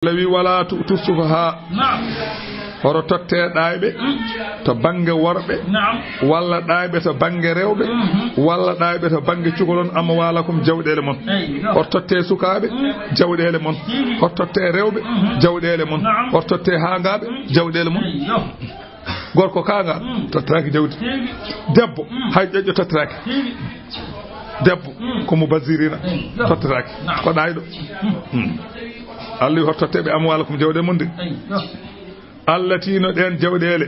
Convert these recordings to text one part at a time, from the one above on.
lawi wala tusufaha horo totte ɗayɓe to bange worɓe walla ɗayɓe to bange rewɓe walla ɗayɓe to bange cukalon amma wala kom jawɗele mon hor totte sukaɓe jawɗele mon hor totte rewɓe jawɗele mon hor totte hangaɓe jawɗele mon gorko kanga tottiraki jawdi debbo hay ƴoƴƴo tottiraki debbo komo basirina tottiraki ko ɗayɗo Allah hortoteɓe amwalakum jawɗe mon de allatino ɗen jawɗele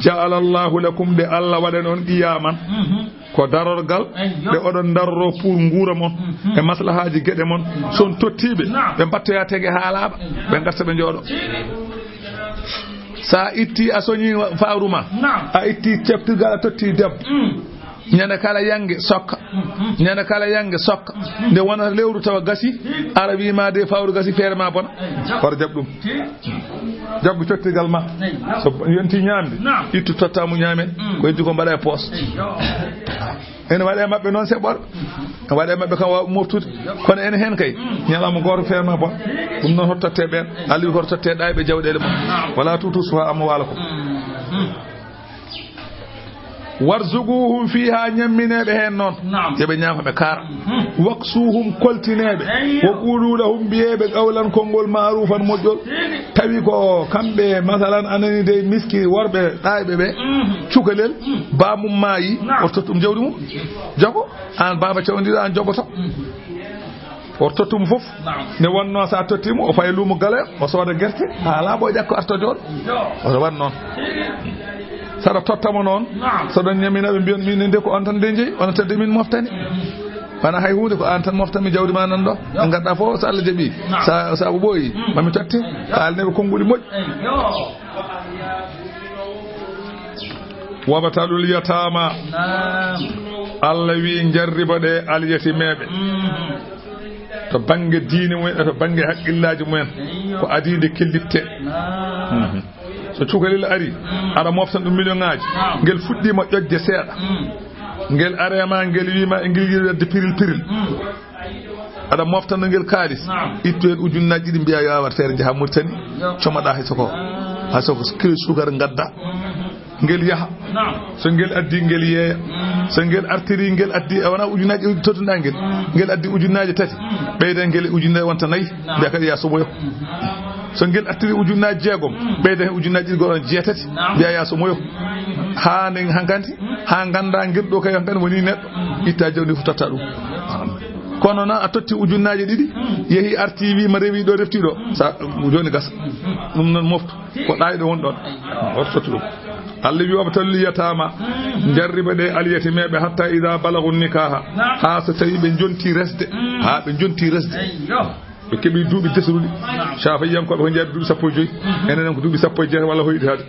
ja'ala Allahu lakum de Allah waɗen on qiyaman ko darorgal ɓe oɗon darro pour nguura mon e maslahaji gueɗe mon son tottiɓe ɓe mbattoya tege ha laaɓa ɓe garta ɓe jooɗo sa itti a soñi faruma a itti ceftirgal a totti debbo ñande kala yange sokka ñande kala yange sokka nde wona lewru tawa gasi ara wima de fawru gasi feere ma bona hoto jaɓ ɗum jaɓgu cottirgal ma so yonti ñamde ittu tottamu ñamen ko heddi ko mbaɗa e poos ene waɗe mabɓe noon seɓɓorɓe ene waɗe mabɓe kam wawa moftude kono ene hen kay ñalama goto feere ma bona ɗum noon hoto totte ɓen Allah wi hoto totte ɗayɓe jawɗele mon wala tutusuha amma wala ko warzuguhum fiha ñammineɓe hen noon yoɓe ñamaɓe kaara waksuhum koltineɓe wo qulu lahum mbiyeɓe qawlan konngol marufan moƴƴol tawi ko kamɓe masalan anani de miski worɓe ɗayɓe ɓe cukalel bamum maayi o tottum jawdi mum jogo an baba cawdira an jogoto o tottumo foof ne wonno sa tottimo o faye lumo gala o sooda guerte ha laaɓo ƴakko arta jooɗo oto wat noon saɗa tottamo noon soɗon ñaminaɓe mbiyon min nde ko on tan de jeeyi on tedde min moftani wona hay hunde ko an tan moftami jawdi ma nan ɗo e gadɗa fof so Allah jaaɓi sa ko ɓooyi mami totte kalneɓe konnguli moƴƴi wabatalul yatama Allah wi jarriba ɗe alyatimeɓe to banggue diine mumen e to banggue haqqillaji mumen ko adide kellitte so cukalel ari aɗa moftan ɗum million ngaji ngel fuɗɗima ƴoƴde seeɗa ngel arema ngel wima e ngel yiɗi wadde piril aɗa moftano ngel kaalis ittu hen ujunnaji ɗiɗi mbiya yo awat feere jaaha Mauritanie comaɗa hay soko kilo sugar gadda ngel yaha so ngel addi ngel yeeya so ngel artiri ngel addi wona ujunnaji tottuɗa ngel addi ujunnaji tati ɓeyda ngel ujunnaji wonta nayyi mbiya kadi ya somoyo so ngel attiri ujunnaji jeegom ɓeyda hen ujunnaji ɗiɗi goɗon jeetati mbiya ya somoyo ha nden hankanti ha ganda ngel ɗo kay hankadi woni neɗɗo itta jawdi fof totta ɗum kono noon a totti ujunnaji ɗiɗi yeehi arti wima rewi ɗo refti ɗo sa joni gasa ɗum noon moftu ko ɗayɗo won ɗon oto totti ɗum Allah wi wabtalul yatama jarriba ɗe alyatimeɓe hatta ida balagu nikaha ha so tawi ɓe jonti resde ɓe keeɓi duuɓi desruɗi safayiyankoɓe ko jeeyaɓe duuɓi 15 enen ko duuɓi 17 walla hoyɗi hade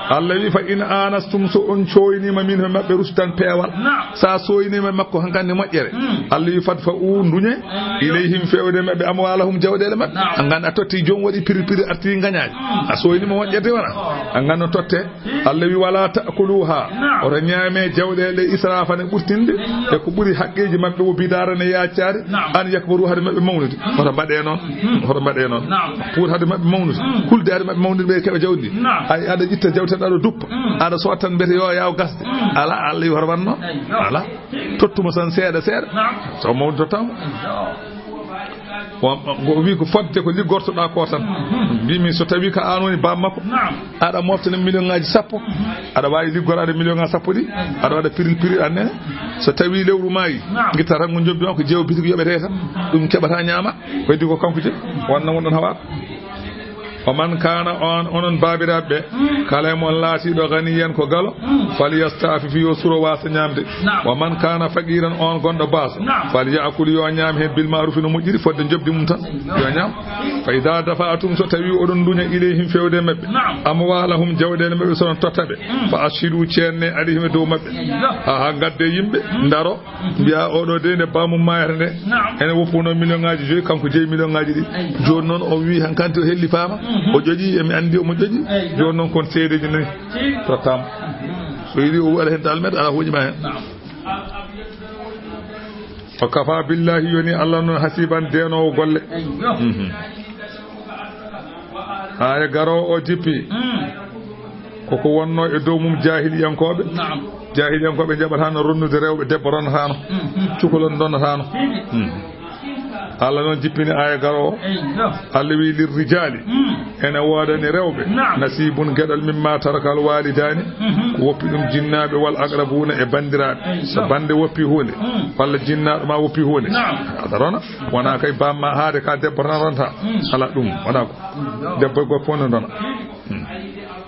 Allah wi fa in anastum so on coynima min he mabɓe rustan peewal sa soynima makko hankande moƴƴere Allah wi fadfa u duñe ilayhim fewde mabɓe amwalahum jawɗele mabɓe a ganda a totti jom waɗi piri artiri gañaji a soynima moƴƴerde wona a ganda totte Allah wi wala takuluha oto ñaame jawɗele israfane ɓurtinde e ko ɓuuri haqqeji mabɓe o bidarane yaccade an yakbaru hade mabɓe mawnude hoto mbaɗe noon pour hade mabɓe mawnude kulde hade mabɓe mawnude ɓe keɓa jawdi ndi ay aɗa ƴitta jawteɗa aɗa duppa aɗa sowa tan mbiyete yo yaw gasde ala Allah yi hoto wanno ala tottuma tan seeɗa so mawde tottama o wi ko fodde ko liggortoɗa ko tan mbimi so tawi ko an woni bam makko aɗa moftana million ngaji 10 aɗa wawi liggorade million ngaji 10 ɗi aɗa waɗa piril annene so tawi lewru maayi guitta tan ko jobbi on ko jeew bitigo yoɓete tan ɗum keɓata ñaama waddi ko kanko je wonno wonɗon hawa o man kana onon babiraɓe ɓe kala mon laatiɗo ganiyen ko galo falyastafi fi yo suro wasa ñamde wa man kana faqiran on gonɗo baasa falyakul yo ñaam hen bil ma'ruf no moƴƴiri fodde jobdi mum tan yo ñaam fa ida dafa'atum so tawi oɗon duña ilayhim fewde mabɓe amwalahum jawɗele mabɓe sonon tottaɓe fa ashidu ceenne alayhim dow mabɓe ha gadde yimɓe daro mbiya oɗo de nde bamum mayata nde ene woppuno million ngaji 5 kanko jeeyi million ngaji ɗi joni noon o wi hankanti o helli fama o joƴi emi andi omo joƴi joni noon kon seedeji nayi tottama so yiɗi o waɗa hen dalmeɗe ala hoƴima hen o kafa billahi yoni Allah noon hasiban denowo golle aya garo o jippi koko wonno e dow mum jahiliyankoɓe jahiliyankoɓe jaɓatano ronnude rewɓe debbo ronatano cukalon donnatano Allah noon jippini aya garo Allah wi lirrijali ene wodani rewɓe nasibun gueɗal mimma tarakal walidani ko woppi ɗum jinnaɓe wal aqrabuna e bandiraɓe so bande woppi hunde walla jinnaɗo ma woppi hunde aɗa rona wona kay bamma haade ka debbo tan ronta ala ɗum wona ko debbo e gorko fof ne dona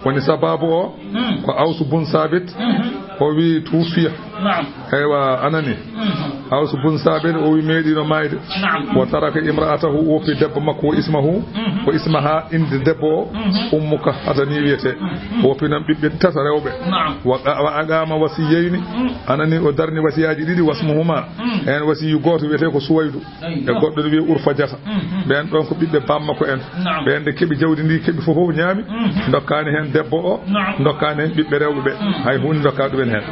woni sababu o ko awsu bun sabit o wi tuufiya eywa anani awsu bun sabit o wi meeɗino mayde wo taraka imra'atahu woppi debbo makko wo ismaha inde debbo o ummuka adani wiyete woppi nan ɓiɓɓe tata rewɓe wa agama wasiyeyni anani o darni wasiyaji ɗiɗi wasmuhuma en wasiyu goto wiyete ko suwaydu e goɗɗo ne wiye urfajata ɓen ɗon ko ɓiɓɓe bammakko en ɓen nde keeɓi jawdi ndi keeɓi fof ñaami dokkani hen debbo o dokkani hen ɓiɓɓe rewɓe ɓe hay hunde dokka ɗumen hen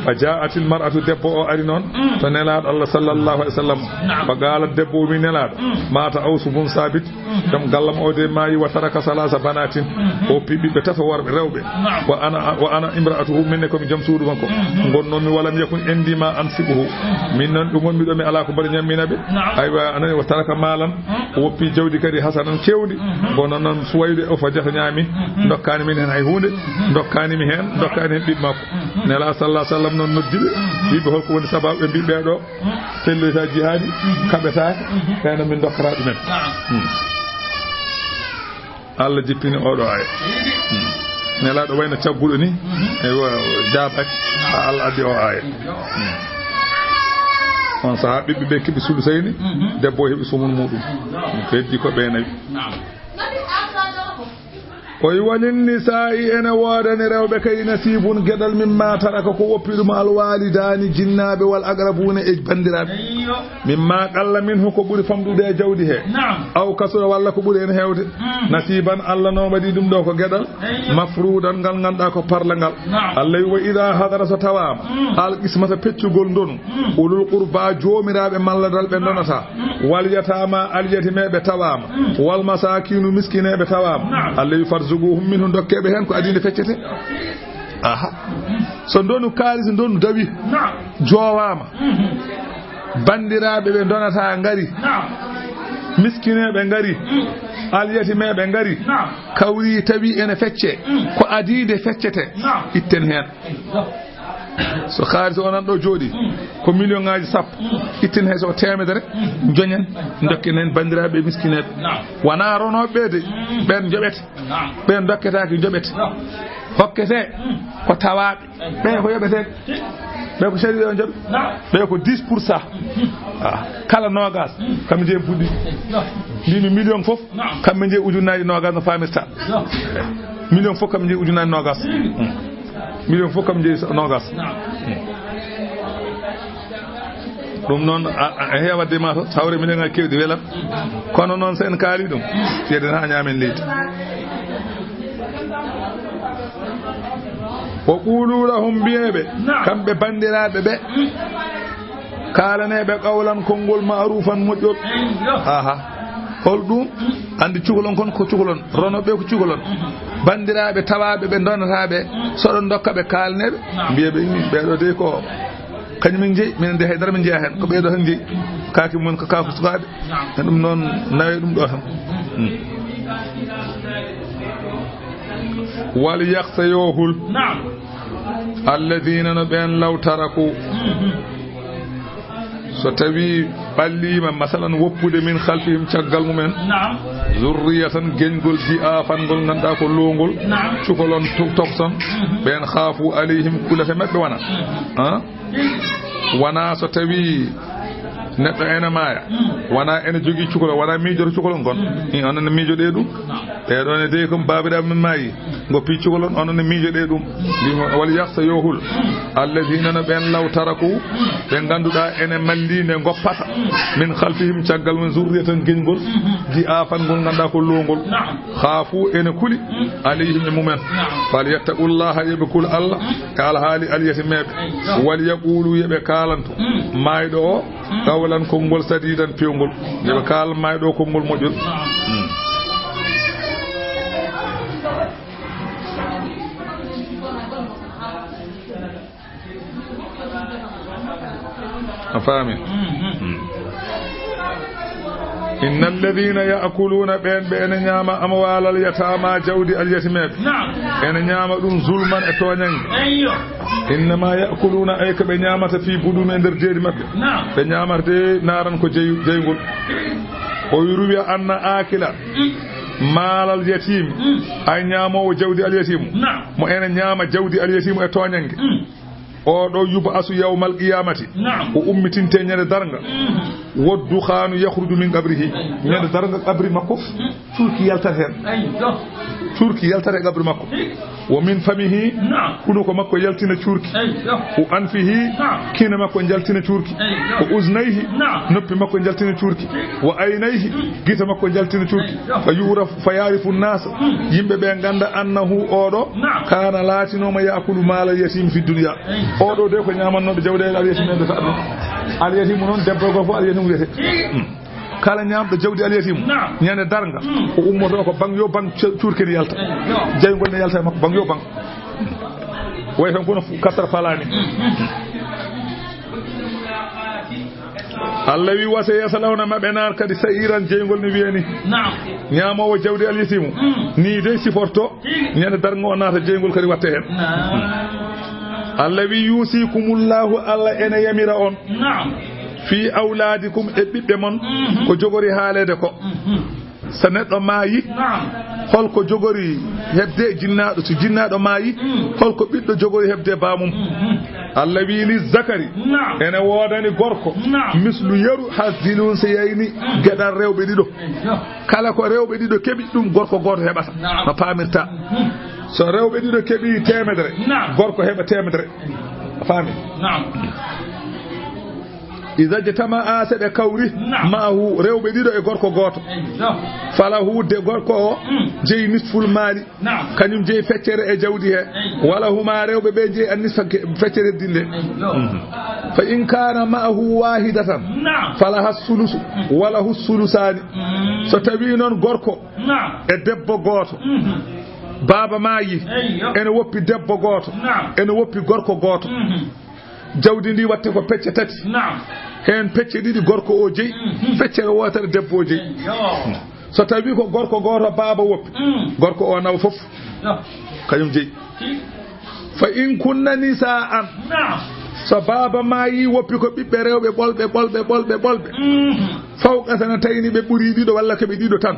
fa ja'atil mar'atu debbo o ari noon to nelaɗo Allah sallallahu alaihi wasallam fa galat debbo o wi nelaɗo mata awsu bun sabit ɗum gallam o de maayi wa taraka salasa banatin o ɓiɓɓe tata worɓe rewɓe wa ana imra'atuhu minne komi joom suudu makko gonnomi walam yakun indima ansibuhu min noon ɗum wonmi ɗo mi ala ko mbaɗa ñamminaɓe aywa anani wa taraka malan o woppi jawdi kadi hasanan kewdi bono noon suwayde o fa jata ñaami dokkani min hen hay hunde dokkani mi hen dokkani hen ɓiɓɓe makko nela sallallahu alaihi wasallam noon noddiɓe wiɓe holko woni sababu ɓe mbiɓe ɗo telloyta jihadi kaɓetake ɓeno min dokkata ɗumen Allah jippini oɗo aya nelaɗo wayno cagguɗo ni e jaabaki ha Allah addi o aya on saaha ɓiɓɓe ɓe keeɓi sulusayni debbo o heeɓi sumun muɗum ko heddi ko ɓeenayi koye walin nisa'i ene woodani rewɓe kay nasibun gueɗal mimma taraka ko woppi ɗum alwalidani jinnaɓe wal aqrabuna e bandiraɓe mimma qalla minhu ko ɓuuri famɗude e jawdi he aw kasura walla ko ɓuuri hen hewde nasiban Allah noon waɗi ɗum ɗo ko gueɗal mafrudan ngal ganduɗa ko parla ngal Allah wi wa ida hadara so tawama al qismata peccugol ndonu ulul qurba jomiraɓe malladal ɓe donata wal yatama aljatimeɓe tawama wal masakinu miskineɓe tawama Allah wi farzuguhum minhu dokkeɓe hen ko adinde feccete aha so ndonu kaalis ndonu dawi jowama bandiraɓe ɓe donata ngari miskineɓe ngari alyatimeɓe ngari kawri tawi ene fecce ko adide feccete itten hen so haalis onan ɗo jooɗi ko million ngaji sappo itten hay soko temedere joñen dokken hen bandiraɓe miskineɓe wona ronoɓe de ɓen joɓete ɓen dokketaki joɓete hokkete ko tawaɓe ɓe ko yoɓete ɓe ko sariɗe o jooɓe ɓe ko 10% kala nogas kamɓe jeeyi puɗɗi mbimi million foof kamɓe jeeyi ujunnaji nogas no famirta million foof kamɓe jeeyi ujunnaji nogas million fof kam jeeyi nogas ɗum noon a heewadde ma to tawre million ngaji kewɗi welat kono noon so en kaali ɗum yeɗen ha ñaamen leydi o qulu lahum mbiyeɓe kamɓe bandiraɓe ɓe kalaneɓe qawlan konngol ma'rufan moƴƴol aha hol ɗum andi cukalon kon ko cukalon ronoɓe ko cukalon bandiraɓe tawaɓe ɓe donataɓe soɗon dokkaɓe kalneɓe mbiyeɓe ɓeɗo de ko kañumin jeeyi minen de haydara min jeeya hen ko ɓeɗo tan jeeyi kaki mumen ko kako sukaɓe e ɗum noon nawe ɗum ɗo tan wal yaksa yo hul alladina no ɓen law taraku so tawi ɓallima masalan woppude min khalfihim caggal mumen zurriyatan geñgol di'afan ngol ganduɗa ko lowngol cukalon tokson ɓen khaafu alayhim kulata mabɓe wona wona so tawi neɗɗo ene maaya wona ene jogui cukalon wona miijoto cukalon gon onon ne miijoɗe ɗum ɓeɗon e dey comme babiraɓe men maayi goppi cukalon onon ne miijoɗe ɗum wal yaksa yohul alladina no ɓen law taraku ɓe ganduɗa ene mallinde goppata min khalfihim caggal men zurriyatan geñgol di afan ngol ganduɗa ko lowngol khaafu ene kuli alayhim e mumen fal yattaqullaha yeɓe kul Allah e alhaali alyatimeɓe wal yaqulu yeɓe kalanto mayɗo o qawlan konngol sadidan pewngol yeɓe kalan mayɗo konngol moƴƴol فاهمين إن الذين يأكلون بين نعم أموال اليتامى جودي اليتيم إن نعم دون ظلما أتوانين إنما يأكلون أيك بنعمة في بدون من درجة مكة بنعمة نارا كجيغول ويروي أن آكلا مال اليتيم أي نعم جودي اليتيم مو إن نعم جودي اليتيم أتوانين o do yuba asu yawmal qiyamati o ummitinte nyade daranga woddu khanu yakhruju min qabrihi nyade daranga qabri makko turki yaltar hen turki yaltar qabri makko wa min famihi kuno ko makko yaltina turki o anfihi kina makko jaltina turki o uznayhi noppi makko jaltina turki wa aynayhi gita makko jaltina turki fa yuraf fa yarifu an-nas yimbe be ganda annahu odo kana latino ma yakulu mala yatim fi dunya odo de ko nyamanno be jawde al yatim de fa al yatim non debbo go fo al yatim wiyete kala nyamdo jawdi al yatim nyane darga ko ummoto ko bang yo bang turki yalta jaygol ne yalta makko bang yo bang way tan kono kasar falani Allah wi wasa yasalawna mabenar kadi sa'iran jaygol ne wieni nyaamowo jawdi al yatim ni de siforto nyane darga o nata jaygol kadi watte hen Allah wi yusikumullahu Allah ene yamira on fi awladikum e bibbe mon ko jogori haalede ko so neddo maayi holko jogori hebde jinnaado so jinnaado maayi holko biddo jogori hebde baamum Allah wi li zakari ene wodani gorko mislu yaru hazilun sayni gedal rewbe dido kala ko rewbe dido kebi dum gorko goto hebata no paamirta so rewbe dido kebi temedere gorko heba temedere faami iza jatama asebe kawri maahu rewbe dido e gorko goto falahu de gorko o jeyi nisful mali kanyum jeyi feccere e jawdi he wala huma rewbe be jeyi annisfa feccere dinde fa in kana maahu wahidatan falaha sulusu wala husulusani so tawi non gorko e debbo goto baba maayi ene woppi debbo goto ene woppi gorko goto jawdi ndi watte ko pecce tati hen pecce didi gorko o jeyi feccere wotere debbo o jeyi so tawi ko gorko goto baba woppi gorko o nawa fof kanyum jeyi fa in kunna nisaan so baba maayi woppi ko bibbe rewbe bolbe fawqa sana tayni be buri dido walla ke be dido tan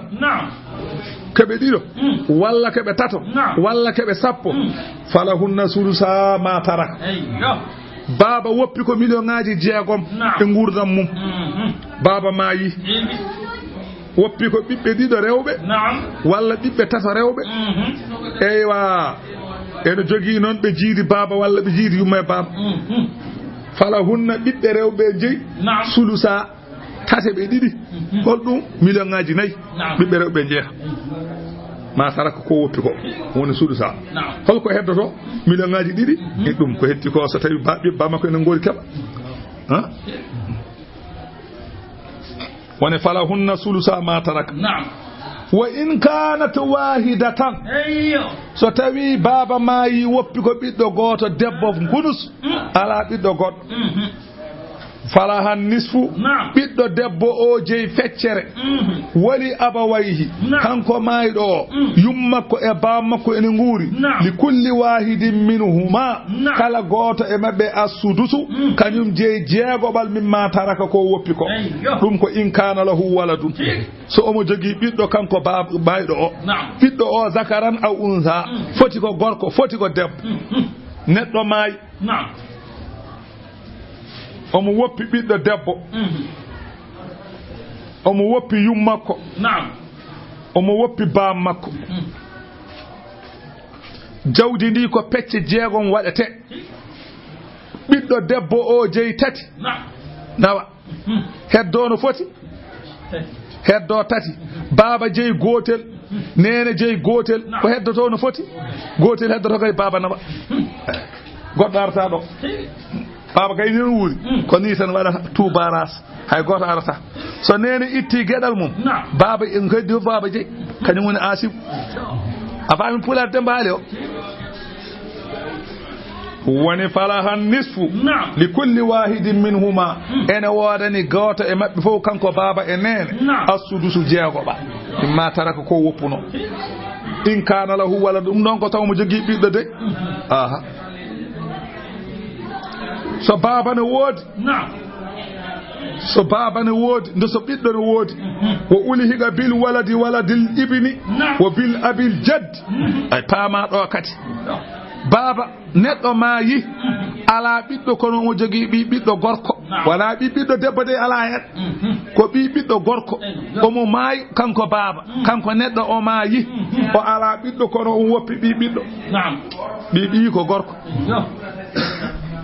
kebe dido walla kebe tato walla kebe sappo falahunna sulusa ma tarak baba woppi ko million ngaji jeegom e ngurdam mum baba maayi woppi ko bibbe dido rewbe walla bibbe tato rewbe eywa eno jogi non be jiidi baba walla be jiidi yumma baba falahunna bibbe rewbe jeyi sulusa tate be didi holdum million ngaji nayi bibbe rewbe jeeha ma saraka ko woppi ko woni sulusa holko heddoto million ngaji didi e dum ko hetti ko so tawi babbe bama ko en ngori keba ha woni falahunna sulusa ma tarak wa in kanat wahidatan so tawi baba maayi woppi ko biddo goto debbo gunus ala biddo god falahan nisfu biddo debbo o jeyi feccere wali abawayhi kanko maydo yummakko e bammakko ene nguuri li kulli wahidin minhuma kala goto e mabbe asudusu kanyum jeyi jeegobal mimma taraka ko woppi ko dum ko in kana lahu waladun so omo jogi biddo kanko baydo o biddo o zakaran aw unsa foti ko gorko foti ko debbo neddo may omo woppi biddo debbo omo woppi yummakko omo woppi baam makko jawdi ndi ko pecce jeegom wadete biddo debbo o jeyi tati nawa heddo no foti heddo tati baba jeyi gotel nene jeyi gotel ko heddoto no foti gotel heddoto kay baba nawa goddo arta do baba kay ni wuuri ko ni tan wala tu baras hay goto arata so nene itti gedal mum baba en kaddi baba jeyi kanyum woni asib afami pular Demba o woni falahan nisfu li kulli wahidin minhuma ene wodani goto e mabbe fof kanko baba e nene as-sudusu jeegoba imma taraka ko woppuno in kana lahu wala dum non ko taw mo jogi biddo de aha so baba ne wodi so baba ne wodi ndo so biddo ne wodi wo uli higa bil waladil ibni wa bil abil jadd ay pama do kati baba neddo maayi ala biddo kono mo jogi biddo gorko wala biddo debbo de ala hen ko biddo gorko o mo maayi kanko baba kanko neddo o maayi o ala biddo kono o woppi biddo bi ko gorko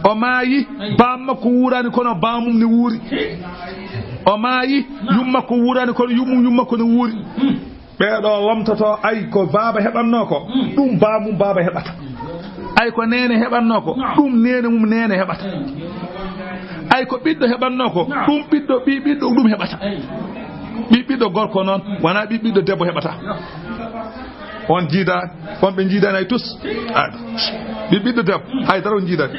o maayi bamma ko wurani kono bamum ni wuri o maayi yumma ko wurani kono yumma ko ni wuri beedo lomtoto ay ko baba hebanno ko dum bamum baba hebata ay ko nene hebanno ko dum nene mum nene hebata ay ko biddo hebanno ko dum biddo dum hebata biddo gorko non wana biddo debbo hebata on jiida on be jiidani ay tus biddo debbo hay daro jiidani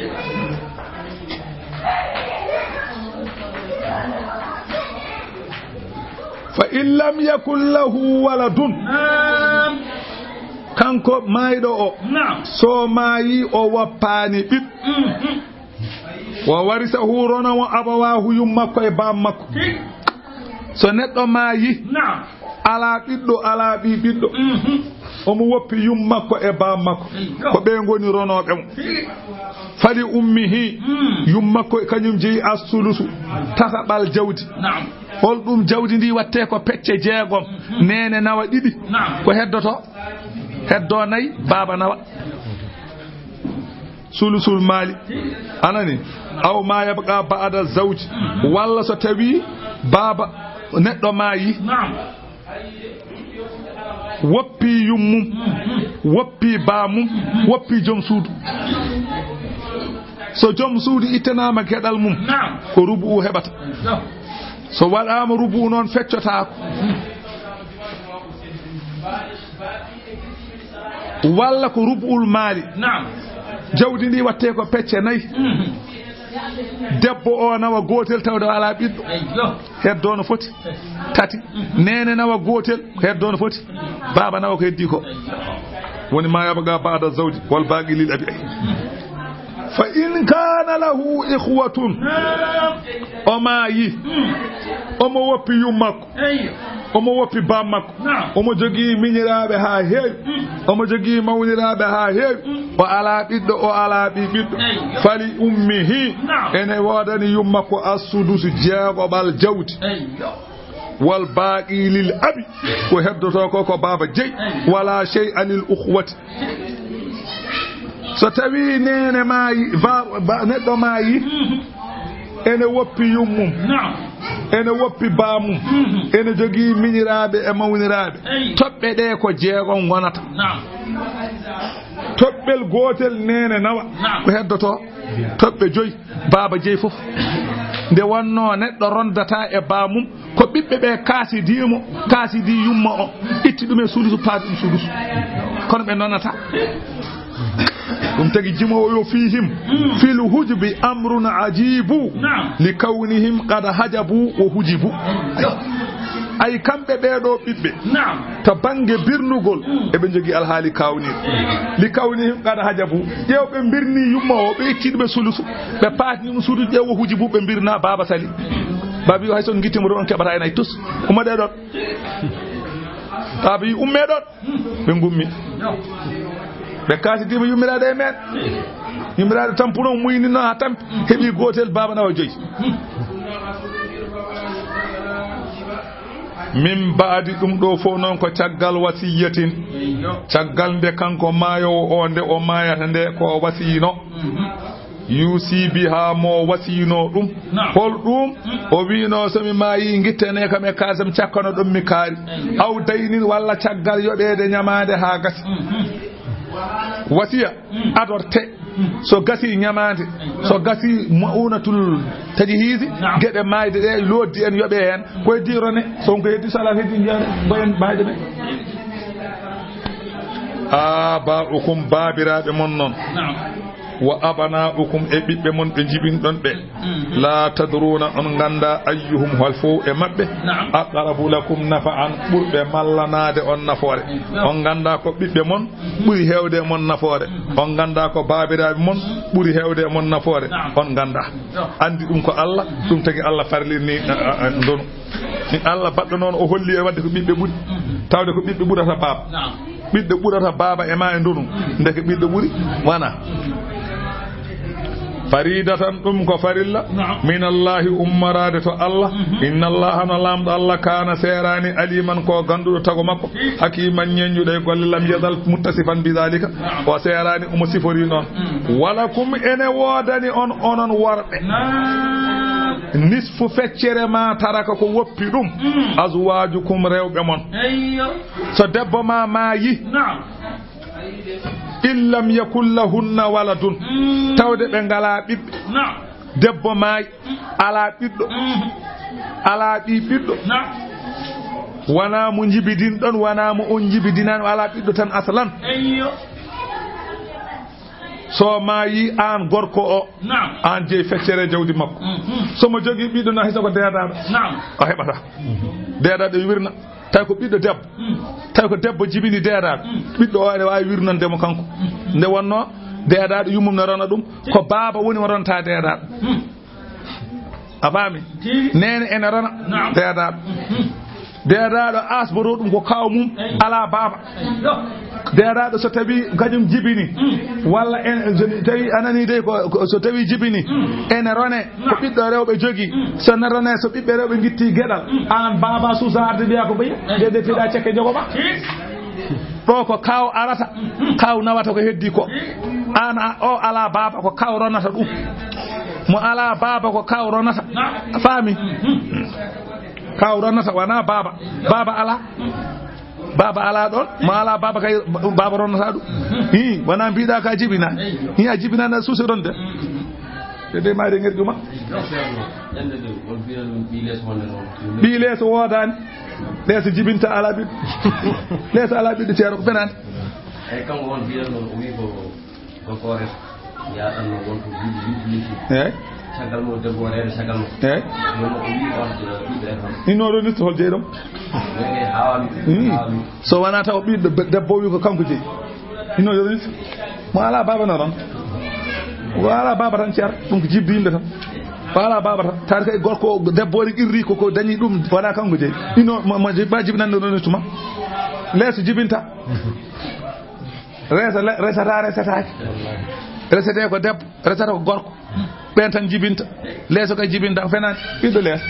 fa in lam yakul lahu waladun kanko maydo o so mayi o wappani bib wa warisahu rona wa abawahu yummakko e bammakko so neddo mayi ala biddo ala biddo omo woppi yummakko e bammakko ko be ngoni ronobe mo fali ummihi yummakko kanyum jeyi as-sulusu tasabal jawdi hol dum jawdi ndi watte ko pecce jeegom nene nawa didi ko heddo nay baba nawa sulusul mali anani aw ma yabqa ba'da zawj walla so tawi baba neddo mayi woppi yummum woppi bamum woppi jom suudu so jom suudu ittanama kedal mum ko rubu hebata so wadama rubu non feccota walla ko rubul mali jawdi ndi watte ko pecce nayi debbo o nawa gotel tawde ala biddo heddo no foti tati nene nawa gotel heddo no foti baba nawa ko heddi ko woni ma yabaga ba'da zawji wal baqi lil abi fa in kana lahu ikhwatun o mayi o mo woppi yummakko omo woppi bammakko omo jogi miñiraabe ha heewi omo jogi mawniraabe ha heewi o ala biddo o ala biddo fali ummihi ene wodani yummakko as-sudus jeegobal jawdi wal baqi lil abi ko heddoto ko baba jeyi wala shay'an lil ukhwati so tawi nene mayi neddo mayi ene woppi yummum ene woppi bamum ene jogi miñiraabe e mawniraabe tobbe de ko jeegon wonata tobbel gotel nene nawa ko heddoto tobbe joyi baba jeyi fof nde wonno neddo rondata e bamum ko bibbe be kaasi di yumma o itti dum e sudusu paadi dum sudusu kono be nonata dum tagi jimo yo fihim fil hujbi amrun ajibu li kawnihim qad hajabu wa hujibu ay kambe beedo bibbe ta bange birnugol e be jogi alhaali kawnir li kawnihim qad hajabu jewbe birni yumma o be cidbe sulusu be paati dum sudu jewo hujibu be birna baba sali babi hay son gitimo don kebata en ay tus kuma de don tabi umme don be ngummi be kaasi dima yumirade e men yumirade tampuno muyni no ha tampi hebi gotel baba nawa joyi min baadi dum do fo non ko caggal wasiyatin caggal de kanko mayo o nde o mayata nde ko wasino yusi biha mo wasino dum hol dum o wino so mi mayi gittene kam e kasam ciakkano dum mi kaari aw daynin walla caggal yobede nyamade ha gasi wasiya adorte so gasi nyamande so gasi maunatul tajhizi gede mayde de loddi en yobe hen koy dirone so ko heddi sala heddi jare boyen bayde be ba ukum babirabe mon non wa abana'ukum e ɓiɓɓe mon ɓe jibinɗon ɓe la tadruna on ganda ayyuhum hol fo e mabɓe aqrabu lakum nafa'an ɓurɓe mallanade on nafoore on ganda ko ɓiɓɓe mon ɓuri hewde mon nafoore on ganda ko babiraɓe mon ɓuri hewde mon nafoore on ganda andi ɗum ko Allah ɗum tagi Allah farlirni ndonu ni Allah baɗɗo noon o holli e wadde ko ɓiɓɓe ɓuri tawde ko ɓiɓɓe ɓurata baaba ɓiɗɗo ɓurata baaba e ma e ndonu ndeke ɓiɗɗo ɓuri wana faridatan ɗum ko farilla min Allahi ummarade to Allah inna Allaha no lamɗo Allah kana serani aliman ko ganduɗo tago makko hakiman ñeñuɗo e golle lam yadal muttasifan bidalika o serani omo sifori noon walakum ene wodani on onon worɓe nisfu feccere ma taraka ko woppi ɗum azwajukum rewɓe mon so debbo ma maayi illam yakul lahunna waladun tawde ɓe ngala ɓiɓɓe debbo maayi ala ɓiɗɗo ala ɓi ɓiɗɗo wona mo jibidin ɗon wona mo on jibidinani ala ɓiɗɗo tan aslan so maayi an gorko o an jeeyi feccere jawdi makko somo jogui ɓiɗɗo na hisa ko deedaɗo o heɓata deedaɗo wirna tawi ko ɓiɗɗo debbo tawi ko debbo jibini deedaɗo ɓiɗɗo o ene wawi wirnandemo kanko nde wonno deedaɗo yummum ne rona ɗum ko baaba woni mo ronta deedaɗo a faami nene ene rona deedaɗo deedaɗo asboro ɗum ko kaw mum ala baaba deedaɗo so tawi kañum jibini walla en tawi anani de ko so tawi jibini ene rone ko ɓiɗɗo rewɓe jogui so ne rone so ɓiɓɓe rewɓe guitti gueɗal an baba susarde mbiya ko ɓeya dede piɗa cekke jogoɓa ɗo ko kaw arata kaw nawata ko heddi ko an o ala baba ko kaw ronata ɗum mo ala baba ko kaw ronata faami kaw ronata wona baba baba ala baba ala ɗon mo ala baba kay baba ronnata ɗum hi wona mbiɗa ka jibina hi a jibinana suuse ronde de maari ngel juma ɓi leeso wodani leeso jibinta ala ɓiɗɗo leeso ala ɓiɗɗo ceero ko fenani eyyi kanko won mbiɗanno o wi ko kores yaɗanno wonko yiɗi eyyi caggal mo debbo reede caggal mo eyyi nono o wi on ɓiɗɗo e tan innoɗo nisto hol jeeyi ɗum hawami so wona taw ɓiɗɗo debbo wi ko kanko jeeyi innoɗo nisto mo ala baba no ron wala baba tan ceer ɗum ko jibdi yimɓe tan wala baba tan tawde kay gorko debbo ori qirri koko dañi ɗum wona kanko jeeyi ino mo ba jibinande ɗo nistuma leeso jibinta resata resataki resete ko debbo resata ko gorko ɓen tan jibinta leeso kay jibinta ko fenani ɓiɗɗo leeso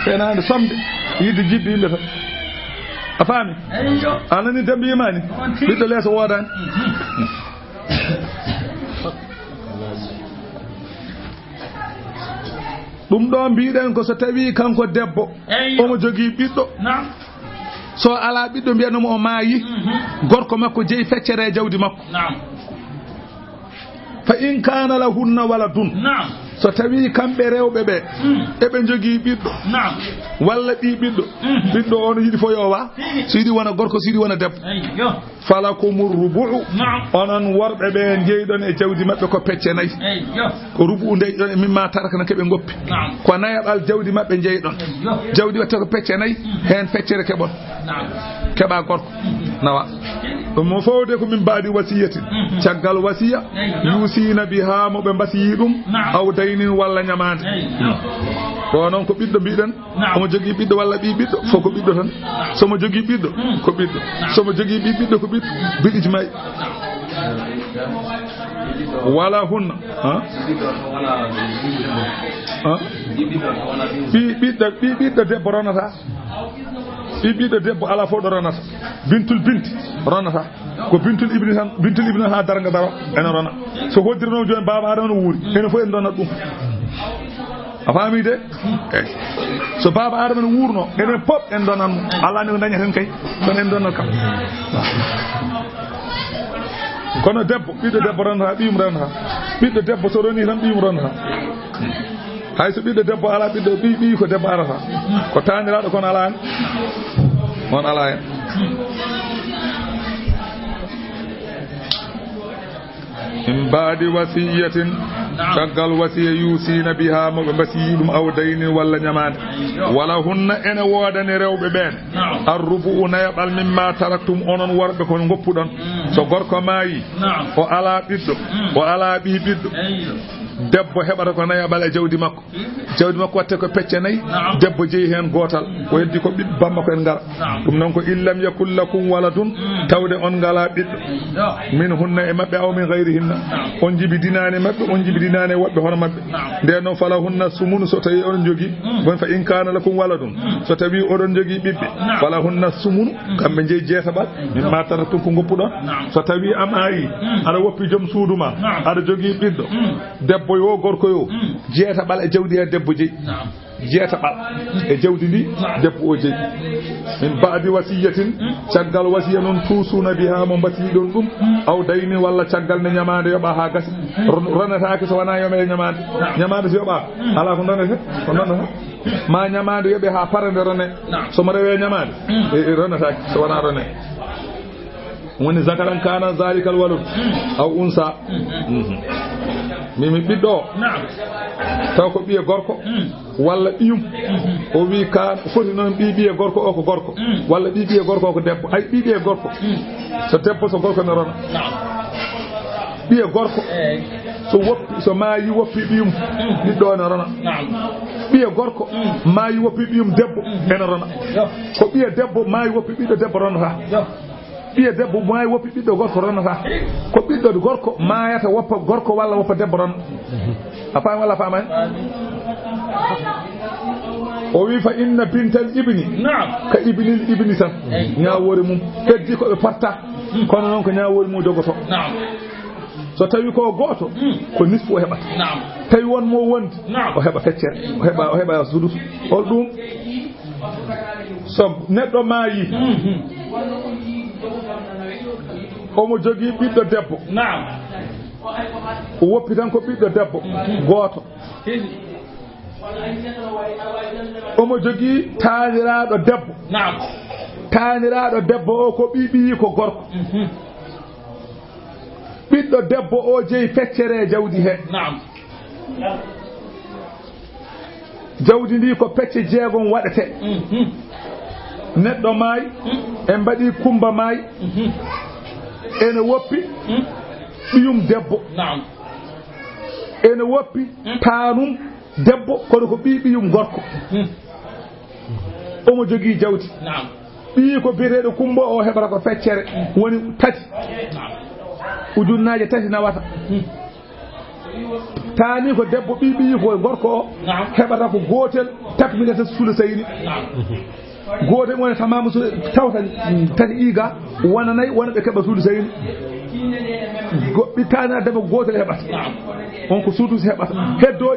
fenade somde yidde jibbi yimɓe tan a faami anani dembe yimani ɓiɗɗo leeso wodani ɗum ɗo mbiɗen ko so tawi kanko debbo omo jogui ɓiɗɗo so ala ɓiɗɗo mbiyannomo o maayi gorko makko jeeyi feccere jawdi makko fa in kana lahunna waladun so tawi kamɓe rewɓe ɓe eɓe jogui ɓiɗɗo walla ɓi ɓiɗɗo ɓiɗɗo ono yiɗi fo yowa so yiɗi wona gorko so yiɗi wona debbo falakumur rubu'u onon worɓe ɓe jeyɗon e jawdi mabɓe ko pecce nayyi ko rubu'u ndeyɗon e mimma taraka no keɓe goppi ko nayaɓal jawdi mabɓe jeyɗon jawdi watte ko pecce nayyi hen feccere keɓon keɓa gorko nawa ɗum mo fowde ko min mbaɗi wasiyatin caggal wasiya yusina biha moɓe mbasiyi ɗum aw daynin walla ñamande to noon ko ɓiɗɗo mbiɗen omo jogui ɓiɗɗo walla ɓi ɓiɗɗo fof ko ɓiɗɗo tan somo jogui ɓiɗɗo ko ɓiɗɗo somo jogui ɓi ɓiɗɗo ko ɓiɗɗo biɗiji mayyi wala hunna ɓi ɓiɗɗo debbo ronata ɓiɗɗo debbo ala fof ɗo ronata bintul binti ronata ko bintul ibni tan bintul ibni ha darga daro ene rona so hoddirno joni baba adama no wuuri ene fof en donat ɗum a faami de eyyi so baba adama no wuurno enen pop en donan Allah ni ko dañaten kay kono en donnat kam kono debbo ɓiɗɗo debbo ronata ɓiyum ronata ɓiɗɗo debbo so roni tan ɓiyum ronata hay so ɓiɗɗo debbo ala ɓiɗɗo ɓi ko debbo arata ko taniraɗo kono ala hen on ala hen min baadi wasiyatin caggal wasiya yusina biha mo ɓe mbasiyi ɗum awdayni walla ñamade wala hunna ene woodani rewɓe ɓen arrubu nayaɓal mimma taraktum onon worɓe ko goppuɗon so gorko maayi o ala ɓiɗɗo o ala ɓi ɓiɗɗo debbo heɓata ko nayaɓal e jawdi makko watte ko pecce nayyi debbo jeeyi hen gotal o heddi ko ɓiɓɓe bamma ko en ngara ɗum noon ko illam yakul lakum waladun tawde on ngala ɓiɗɗo min hunna e mabɓe aw min gayrihinna on jibidinani mabɓe on jibidinani woɓɓe hono mabɓe nden noon fala hunna sumunu so tawi oɗon jogui bon fa in kana lakum waladun so tawi oɗon jogui ɓiɓɓe fala hunna sumunu kamɓe jeeyi jeetaɓal min ma taratum ko goppuɗon so tawi am ayi aɗa woppi joom suuduma aɗa jogui ɓiɗɗo debbo yo gorko yo jeetaɓal e jawdi he debbo jeeyi jeetaɓal e jawdi ndi debbo o jeeyi min baadi wasiyatin caggal wasiya noon tuusuna biha mo mbasiɗon ɗum aw dayni walla caggal ne ñamade yoɓa ha gasi ronetake so wona yome ñamade so yoɓa ala ko ronete ko nonata ma ñamade yoɓe ha parande rone somo rewe ñamade ronetake so wona rone woni zakaran kana zalikal walud aw unsa mimi ɓiɗɗo o taw ko ɓiye gorko walla ɓiyum o wi ka foti noon ɓiye gorko o ko gorko walla ɓiye gorko o ko debbo ay ɓiye gorko so debbo so gorko ne rona ɓiye gorko so maayi woppi ɓiyum ɓiɗɗo ne rona ɓiye gorko maayi woppi ɓiyum debbo ene rona ko ɓiye debbo maayi woppi ɓiɗɗo debbo ronata ɓiye debbo maayi woppi ɓiɗɗo gorko ronata ko ɓiɗɗo gorko maayata woppa gorko walla woppa debbo ron a faami walla faamani o wi fa inna bintal ibni ka ibnil ibni tan ñawoore mum heddi ko ɓe parta kono noon ko ñawoore mum jogoto so tawi ko gooto ko nisfu o heɓata tawi won mo wondi o heɓa feccere o heɓa sudus hol ɗum so neɗɗo maayi omo jogii ɓiɗɗo debbo o woppi tan ko ɓiɗɗo debbo gooto omo jogii taaniraaɗo debbo o ko ɓiɓiyi ko gorko ɓiɗɗo debbo o jeyi feccere jawdi he jawdi ndi ko pecce jeegom waɗete neɗɗo maayi en mbaɗi kumba maayi ene woppi ɓiyum debbo ene woppi taanum debbo kono ko ɓiyum gorko omo jogii jawdi ɓii ko biyeteeɗo kumba o heɓata ko feccere woni tati ujunnaje tati nawata taani ko debbo ɓiyi ko gorko o heɓata ko gootel takminata sula sayni gootel woni tamamu tawta tati iiga wona nayi wona ɓe keɓa suudu sayni goɓɓi taani debbo gootel heɓata on ko suudu heɓata heddo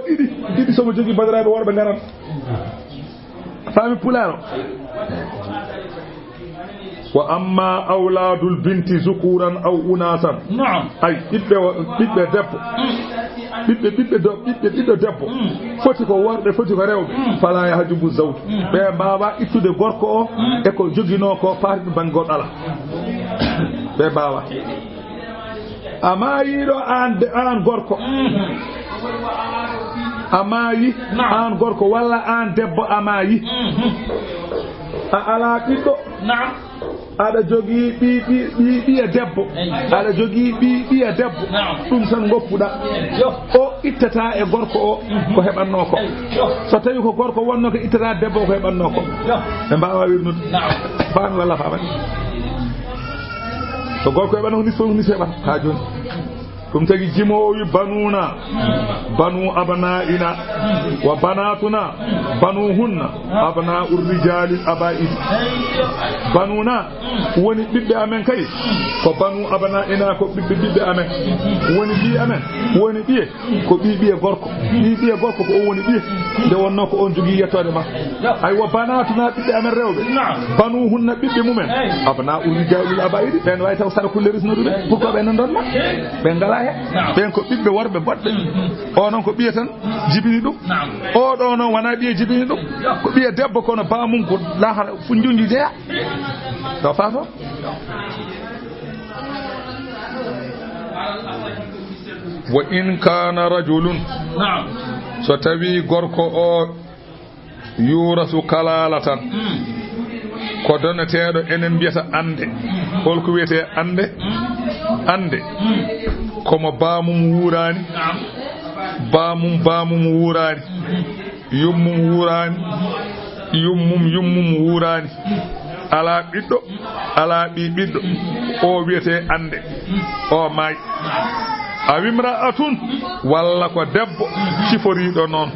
ɗiɗi somo jogii badaraɓe worɓe ngaran faami pulaaro wa amma awladul binti zukuran aw unasan ay ɓiɓɓe debbo foti ko worɓe foti ko rewɓe fala yahjubu zawj ɓe mbawa ittude gorko o e ko jogino ko paati ɗum bangol ala ɓe mbawa amayiɗo an gorko amayi an gorko walla an debbo amayi a ala ɓiɗɗo aɗa jogii ɓiya debbo aɗa jogii ɓiya debbo ɗum tan goppuɗa o ittata e gorko o ko heɓanno ko so tawi ko gorko wonno ko ittata debbo ko heɓanno ko ɓe mbawa wirnude faami walla famani so gorko heɓano ko nis heɓata ha joni ɗum tagi jimo wi banuna banu abna'ina wa banatuna banuhunna abna'ur rijali aba'id banuna woni ɓiɓɓe amen kay ko banu abna'ina ko ɓiɓɓe amen woni ɓi amen woni ɓiye ko ɓiɓiye gorko ɓiɓiye gorko ko o woni ɓiye nde wonno ko on jogii yettode ma ay wa banatuna ɓiɓɓe amen rewɓe banuhunna ɓiɓɓe mumen abna'ur rijali aba'id ɓen way taw sara kulle risnoduɓe pourquoi ɓe nan ɗon ma ɓe ngala ɓen ko ɓiɓɓe worɓe boɗɓe o noon ko ɓiye tan jibini ɗum o ɗo noon wona ɓiye jibini ɗum ko ɓiye debbo kono bamum ko lahara funjunji jeeya taw fato wa in kana rajulun so tawi gorko o yurasu kalalatan ko donateɗo enen mbiyata ande holko wiyete ande ande komo bamum wurani bamum wurani yummum wurani yummum wurani ala ɓiɗɗo ala ɓiɗɗo o wiyete ande o maayi awimra'atun walla ko debbo ciforiɗo noon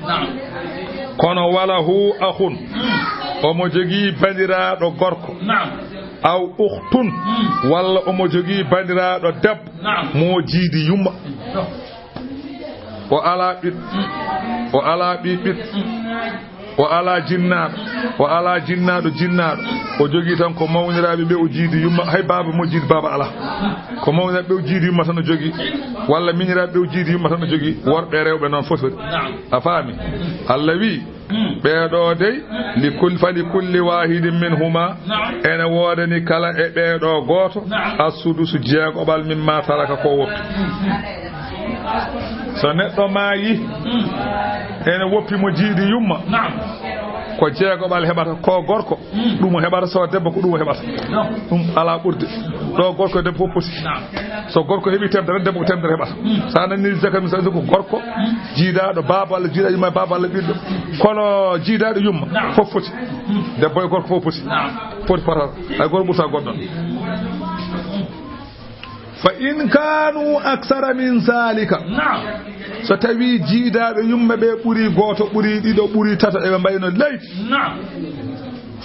kono wala hu akhun omo jogii bandiraɗo gorko aw ukhtun walla omo jogii bandiraɗo debbo mo jiidi yumma o ala ɓiɗɗo o ala ɓiɓɓiɗɗo o ala jinnaɗo o jogii tan ko mawniraɓe ɓe o jiidi yumma hay baba mo jiidi baba ala ko mawniraɓe ɓe o jiidi yumma tan o jogii walla miñiraɓe ɓe o jiidi yumma tan o jogii worɓe rewɓe noon fof a faami Allah wi ɓeeɗo dey fali kulli wahidin minhuma ene woodani kala e ɓeeɗo gooto assudusu jeegoɓal mimma taraka ko woppi so neɗɗo maayi ene woppi mo jiidi yumma ko jeegoɓal heɓata ko gorko ɗum o heɓata so debbo ko ɗum o heɓata ɗum ala ɓurde ɗo gorko e debbo fof poti so gorko heɓi temdere debbo ko temdere heɓata sa nani zakami sa ko gorko jiidaɗo baba Allah jiidaɗo yumma baba Allah ɓiɗɗo kono jiidaɗo yumma fof foti debbo e gorko fof poti potata hay goto ɓurta goɗɗon fa in kanu aksara min zalika so tawi jiidaɓe yumma ɓe ɓuuri goto ɓuuri ɗiɗo ɓuuri tata eɓe mbayno leydi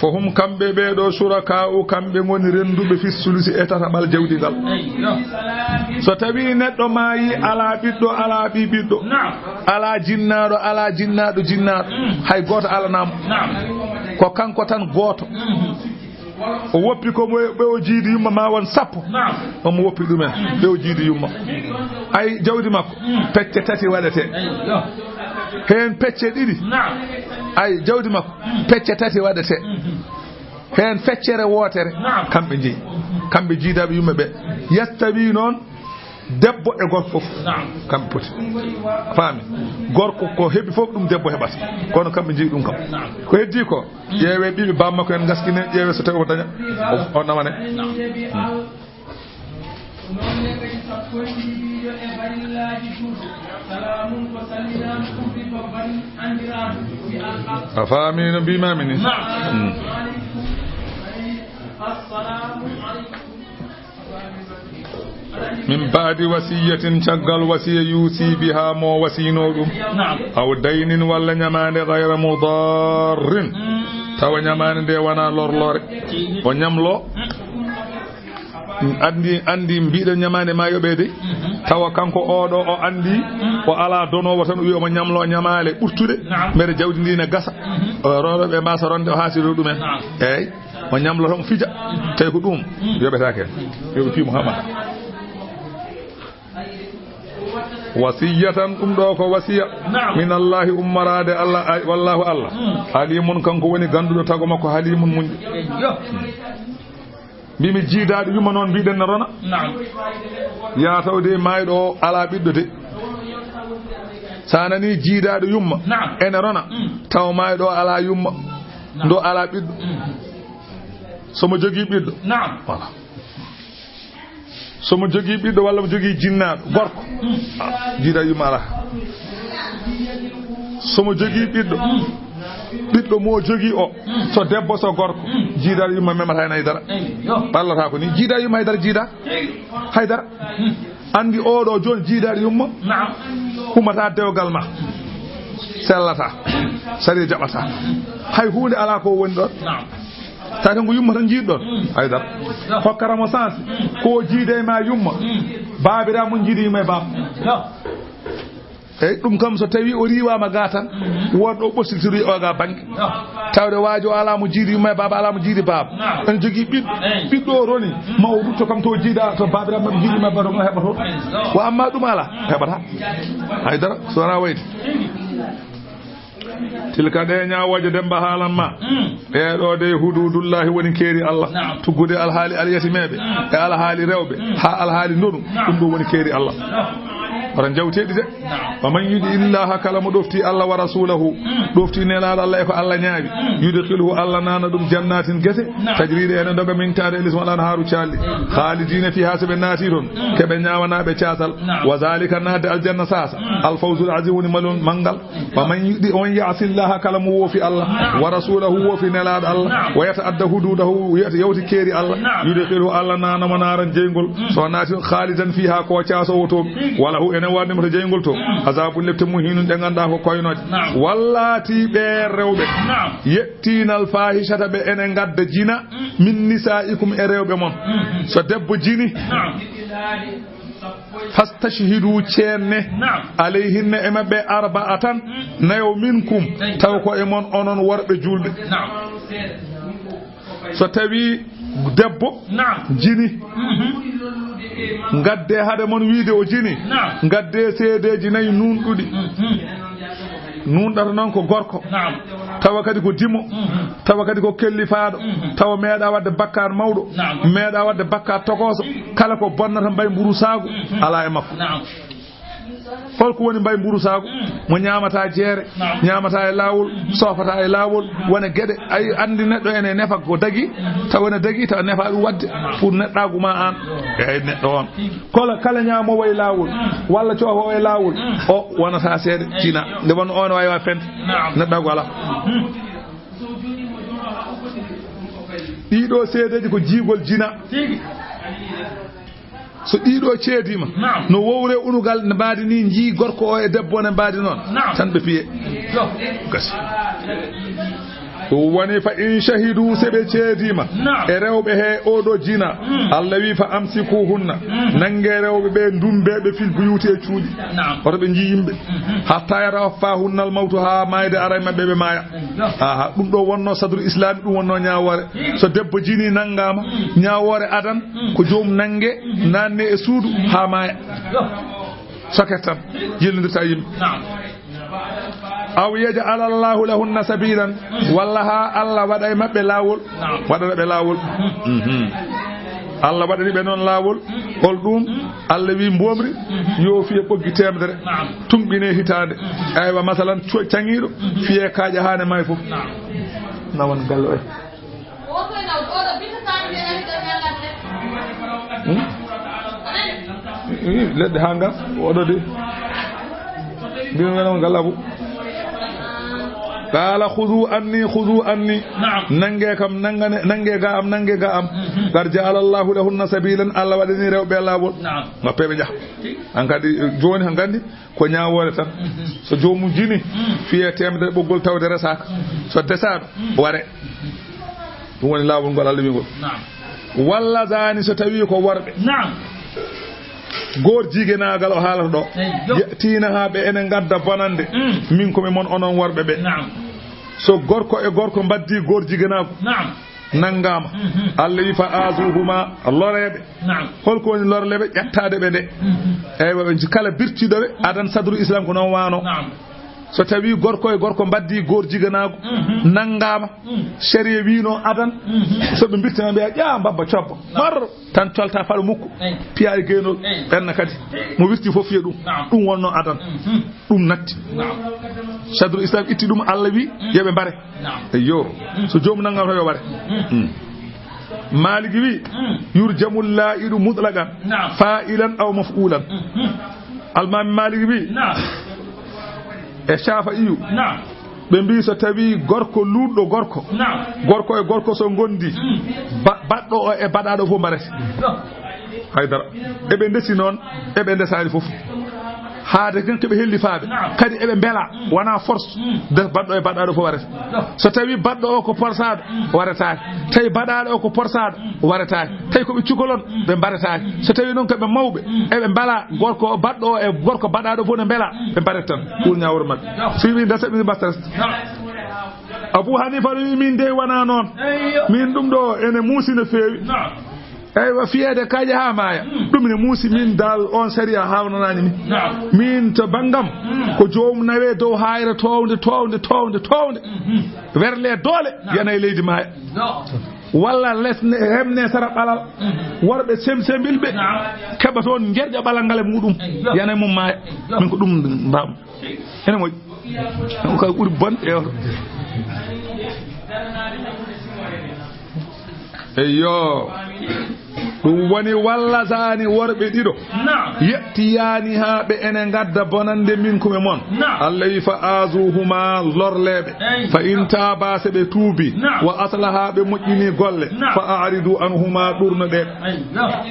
fo hum kamɓe ɓeɗo suraka u kamɓe goni renduɓe fi sulusi e tataɓal jawdigal so tawi neɗɗo maayi ala ɓiɗɗo ala ɓiɓiɗɗo ala jinnaɗo hay goto alanamo ko kanko tan goto o woppi ko ɓe o jiidi yumma ma won sappo omo woppi ɗumen ɓe o jiidi yumma ay jawdi makko pecce tati waɗete hen pecce ɗiɗi ay jawdi makko pecce tati waɗete hen feccere wootere kamɓe jeeyi kamɓe jiidaɓe yumma ɓe yettawi noon debbo e gorko fof kamɓe poti faami gorko ko heɓi fof ɗum debbo heɓata kono kamɓe jeeyi ɗum kam ko heddi ko ƴeewe ɓiɓe bammakko en gaskine ƴeewe so tawi o daña o namane a faami no mbimami ni min baadi wasiyatin caggal wasiya yuusi biha mo wasino ɗum aw daynin walla ñamande gayra mudarrin tawa ñamande nde wona lorlore o ñamlo andi mbiɗen ñamande ma yoɓede tawa kanko oɗo o andi o ala donowo tan o wi omo ñamlo ñamale ɓurtude mbere jawdi ndi ne gasa roroɓe mbasa ronde o haasiro ɗumen eyyi o ñamlo tan fija tawi ko ɗum yoɓetake yoɓe piimo haɓa wasiyatan ɗum ɗo ko wasiya min allahi ummarade allah wallahu allah halimun kanko woni ganduɗo tago makko halimun muñɗo mbimi jiidaɗo yumma noon mbiɗen ne rona ya tawde mayɗo o ala ɓiɗɗo de sa nani jiidaɗo yumma ene rona taw mayɗo ala yumma ndo ala ɓiɗɗo somo jogui ɓiɗɗo voilà somo jogui ɓiɗɗo walla mo jogui jinnaɗo gorko jiidaɗo yumma ala somo jogui ɓiɗɗo mo jogui o so debbo so gorko jiidaɗo yumma memata hen haydara ballata ko ni jiidaɗo yumma haydara jiida haydara andi oɗo joni jiidaɗo yumma humata dewgal ma sellata sari jaɓata hay hunde ala ko woni ɗon tawi tan ko yumma tan jiiɗɗon haydara hokkaramo sens ko jiide ma yumma babira mum jiidi yumma e baba eyyi ɗum kam so tawi o riwama ga tan wonɗo ɓossitiri o ga banggue tawde waajo ala mo jiidi yumma e baba ala mo jiidi baba ene jogui ɓiɗɗo o roni ma o rutto kam to jiida to babira mabɓe jiidi yumma e baba o heɓato wo amma ɗum ala heɓata haydara so wona wayde tilka ɗe ñawoje Demba haalanma ɗeɗo de hududullahi woni keeri Allah tuggude alhaali alyatimeɓe e alhaali rewɓe ha alhaali ndonu ɗum ɗo woni keeri Allah oto jawteɗi de wa man yiɗi illaha kala mo ɗofti Allah wa rasulahu ɗofti nelaɗo Allah e ko Allah ñaawi yudkhiluhu Allah nana ɗum jannatin gese tajriɗe ene doga min tade elis waɗan haaru calli khalidina fiha so ɓe naati toon keɓe ñawanaɓe caasal wa zalika nadde aljanna sasa alfawzul azim woni malon mangal wa man yiɗi on ya'si illaha kala mo woofi Allah wa rasulahu woofi nelaɗo Allah wa yata'adda hududahu yawti keeri Allah yudkhiluhu Allah nana mo naran jeygol so naati khalidan fiha ko caasowo to wala hu ene wadnimo to jeygol to azabu lepte muhinun ɗe ganduɗa ko koynoje wallati ɓe rewɓe yettinal fahishata ɓe ene gadda jina min nisaikum e rewɓe mon so debbo jini fastashhidu ceenne alayhinna e mabɓe arba'atan nayo minkum taw ko e mon onon worɓe julɓe so tawi debbo jini gadde hade mon wiide o jini gadde seedeji nayi nunɗuɗi nunɗata noon ko gorko tawa kadi ko dimo tawa kadi ko kellifaɗo tawa meeɗa wadde bakkar mawɗo meeɗa wadde bakkar tokoso kala ko bonnata mbay mburu sagu ala e makko holko woni mbay mburu sagu mo ñamata jeere ñamata e lawol sofata e lawol wona gueɗe ay andi neɗɗo ene nefa ko dagui taw ene dagui taw nefa ɗum wadde pour neɗɗaguma an e neɗɗo on kola kala ñamowo e lawol walla cofowo e lawol o wonata seeɗa cina nde wonno on wawi wa fente neɗɗago ala ɗiɗo seedeji ko jiigol jina so ɗiɗo ceedima no wowre unugal ne mbaadi ni jii gorko o e debbo ne mbaadi noon tan ɓe piye gasi woni fa in shahidu seɓe ceedima e rewɓe he oɗo jina Allah wi fa amsikuhunna nangue rewɓe ɓe ndumbeɓe fil buyuti e cuuɗi oto ɓe jii yimɓe hatta yatawaffahunna mawtu ha mayde ara mabɓe ɓe maaya aha ɗum ɗo wonno sadru islami ɗum wonno ñawore so debbo jini nanggama ñawore adan ko joomum nangue nanne e suudu ha maaya soket tan jillodirta yimɓe aw yaj'ala Allahu lahunna sabilan walla ha Allah waɗa e mabɓe lawol waɗana ɓe lawol Allah waɗani ɓe noon lawol hol ɗum Allah wi mbomri yo fiye ɓoggi temedere tumɓine hitande aywa masalan caŋiɗo fiye kaaƴa hane may fof nawan gallo leɗɗe ha ngal oɗo de mbimi wenon gal abou qala khudu anni nange kam nange ga am gar ja'ala Allahu lahunna sabilan Allah wadani rewɓe lawol mappeɓe jah an kadi joni han gandi ko ñawore tan so jomum jini fiye temedere ɓoggol tawde resaka so desaɗo ware ɗum woni lawol ngol Allah wingol walla zani so tawi ko worɓe goor jigenagal o haalata ɗo tina ha ɓe ene gadda bonande min komi mon onon worɓe ɓe so gorko e gorko mbaddi goor jigenago nanngama Allah wi fa azuhuma loreɓe holko woni lorleɓe ƴettade ɓe nde eywa ɓe kala birtiɗoɓe adan sadru islam ko noon wano so tawi gorko e gorko mbaddi goor jiganago nanngama sharia wino adan so ɓe birtina mbiya ƴa mbabba cobba mar tan colta faɗo mukko piya e geynol ɓenna kadi mo wirti fof fiya ɗum wonno adan ɗum natti sadru islam itti ɗum Allah wi yoɓe mbare eyyo so jomum nanngama taw yo mbare maliki wi yurjamul la'idu mutlaqan fa'ilan aw maf'ulan almami maliki wi e shafa iyu ɓe mbi so tawi gorko luɗɗo gorko e gorko so gondi baɗɗo o e baɗaɗo fof mbarete haydara eɓe ndesi noon eɓe ndesani fof haade kan keɓe hellifaɓe kadi eɓe beela wona force baɗɗo e baɗɗaɗo fof warete so tawi baɗɗo o ko porsaɗo waretake tawi baɗaɗo o ko porsaɗo waretake tawi koɓe cukalon ɓe mbaretake so tawi noon koɓe mawɓe eɓe beela gorko baɗɗo o e gorko baɗaɗo fof ne beela ɓe mbaret tan pour ñawore mabɓe so wi desa ɓe mbatta Abou Hanifa wi min de wona noon min ɗum ɗo ene muusi no feewi eywa fiyede kaje ha maya ɗum ne muusi min dal on saria hawnanani min to bangam ko jomum nawe dow hayre towde werle doole yana e leydi maya walla lesne remne sara ɓalal worɓe semsembilɓe keɓa toon jerƴa ɓalal ngal e muɗum yana mum maaya min ko ɗum mbam ene moƴƴi ko kay ɓuri bonɗe ewto eyyo ɗum woni walla saani worɓe ɗiɗo yettiyani haa ɓe ene gadda bonande min kume mon Allah wi fa azuhuma lorleɓe fa in taaba se ɓe tuubi wa aslaha ɓe moƴƴini golle fa aridu anhuma ɗurno ɗe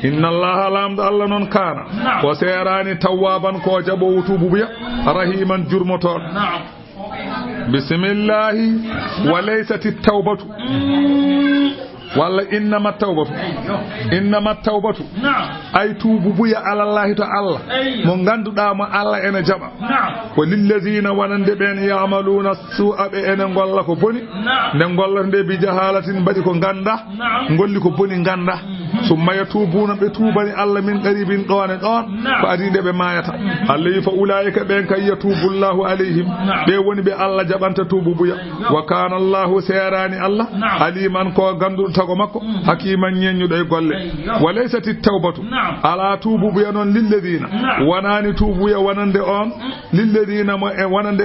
inna allaha lamdo Allah noon kana ko serani tawwaban ko jaɓowo tuububuya rahiman jurmotoɗo bisimillahi wa laysat at-tawbatu walla innama tawbatu ay tuubu buya alallahi to Allah mo ganduɗa mo Allah ene jaɓa ko lillazina wonande ɓen yamaluna su'a ɓe ene golla ko boni nde gollata nde bi jahalatin mbaɗi ko ganda golli ko boni ganda summa yatubuna ɓe tuubani Allah min qaribin ɗon e ɗon ko adi nde ɓe mayata Allah wi fa ulaika ɓen kay yatubullahu alayhim ɓe woni ɓe Allah jaɓanta tuubu buya wa kana Allahu serani Allah aliman ko ganduɗo tago makko hakiman ñeññuɗo e golle wa laysat at-tawbatu ala tuubu buya noon lilladina wonani tuubuya wonande on lilladina mo e wonande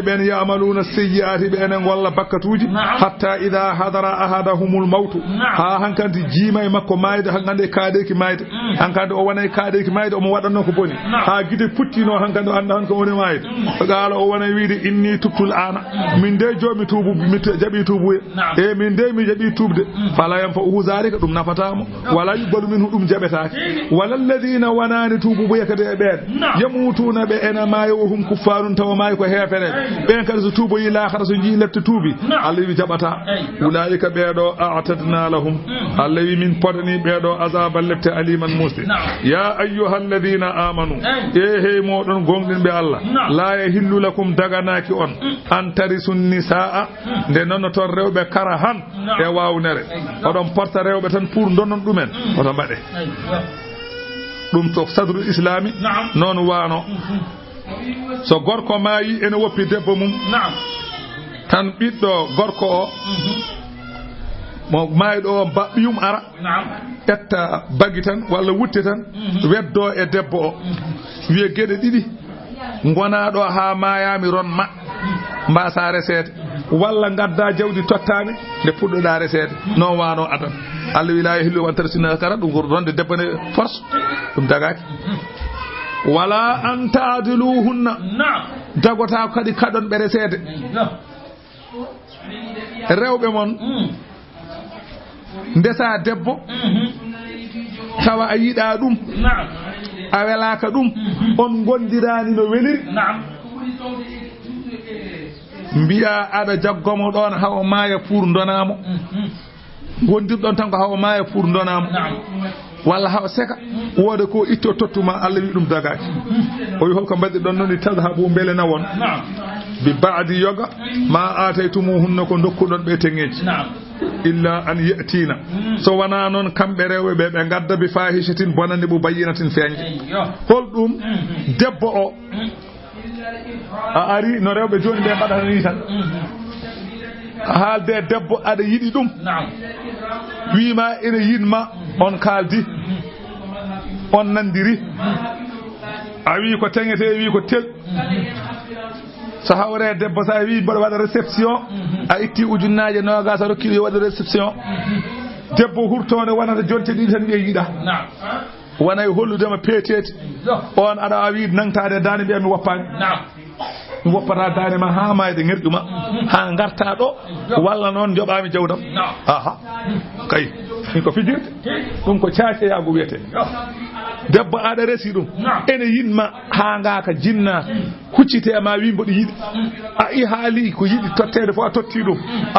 ɓen yamaluna sayyi'ati ɓe ene golla bakkatuji hatta ida hadara ahadahumul mawtu ha hankandi jiima e makko mayde hankande kaadeki mayde hankande o wona e kaadeki mayde omo waɗanno ko boni ha guide puttino hankande o anda hanko woni mayde gaala o wona wiide inni tubtul ana min de joomi tuubu mi jaɓi tuubuya e min de mi jaɓi tuubde fala yam fa uzarika ɗum nafatamo wala yubalu minhu ɗum jaɓetake wala alladina wonani tuububuya kadi e ɓen yamutuna ɓe ena maayo o hum kuffarun tawa maayi ko heefere ɓen kadi so tuuboyi lahara so jii lefte tuubi Allah wi jaɓata ulaika ɓeɗo a'tadna lahum Allah wi min podani ɓeɗo azaba lefte aliman musde ya ayyuhal ladina amanu e hey moɗon gonɗinɓe Allah la yahillu lakum daganaki on an tarisun nisaa nde nonoton rewɓe karahan e wawnere oɗon porta rewɓe tan pour donnon ɗumen oto mbaɗe ɗum to sadrul islami noon wano so gorko maayi ene woppi debbo mum tan ɓiɗɗo gorko o mo maayiɗo o ɓiyum ara ƴetta baggi tan walla wutte tan weddo e debbo o wiye gueɗe ɗiɗi gonaɗo ha mayami ronma mbasa resede walla gadda jawdi tottani nde puɗɗoɗa resede non wano adan Allah wi la yahillu an tarsina kara ɗum ko ronde debbo ne force ɗum dagaki wala an ta'diluhunna dagota kadi kaɗon ɓe resede rewɓe mon ndesa debbo tawa a yiɗa ɗum a welaka ɗum on gondirani no weliri mbiya aɗa jaggomo ɗon hawo maaya pour donamo gondirɗon tan ko hawo maaya pour donamo walla hawa seka wooda ko itto tottuma Allah wi ɗum dagaki o wi holko mbaɗɗi ɗon noon tadhabu beele nawon bi ba'di yoga ma ataytumuhunna ko dokkuɗon ɓe tengeji illa an yatina so wana noon kamɓe rewɓe ɓe gadda bi fahishatin bonande bu bayyinatin feeñde holɗum debbo o a ari no rewɓe joni ɓe mbaɗata ni tan haalde debbo aɗa yiɗi ɗum wima ene yinma on kaldi on nandiri a wi ko teŋete wi ko tel so hawre debbo sa wi mboɗo waɗa réception a itti ujunnaje nogas a rokkiɗo yo waɗa réception debbo hurtone wonata jonte ɗiɗi tan ɓe yiɗa wona e holludema peetete on aɗa wawi nangtade dane mbiya mi woppani mi woppata dane ma ha mayde ŋerƴuma ha garta ɗo walla noon joɓami jawdam aha kay min ko fijirde ɗum ko caaceyago wiyete debbo aɗa resi ɗum ene yinma ha ngaka jinna huccite ma wi mboɗo yiɗi a i haali ko yiɗi tottede fof a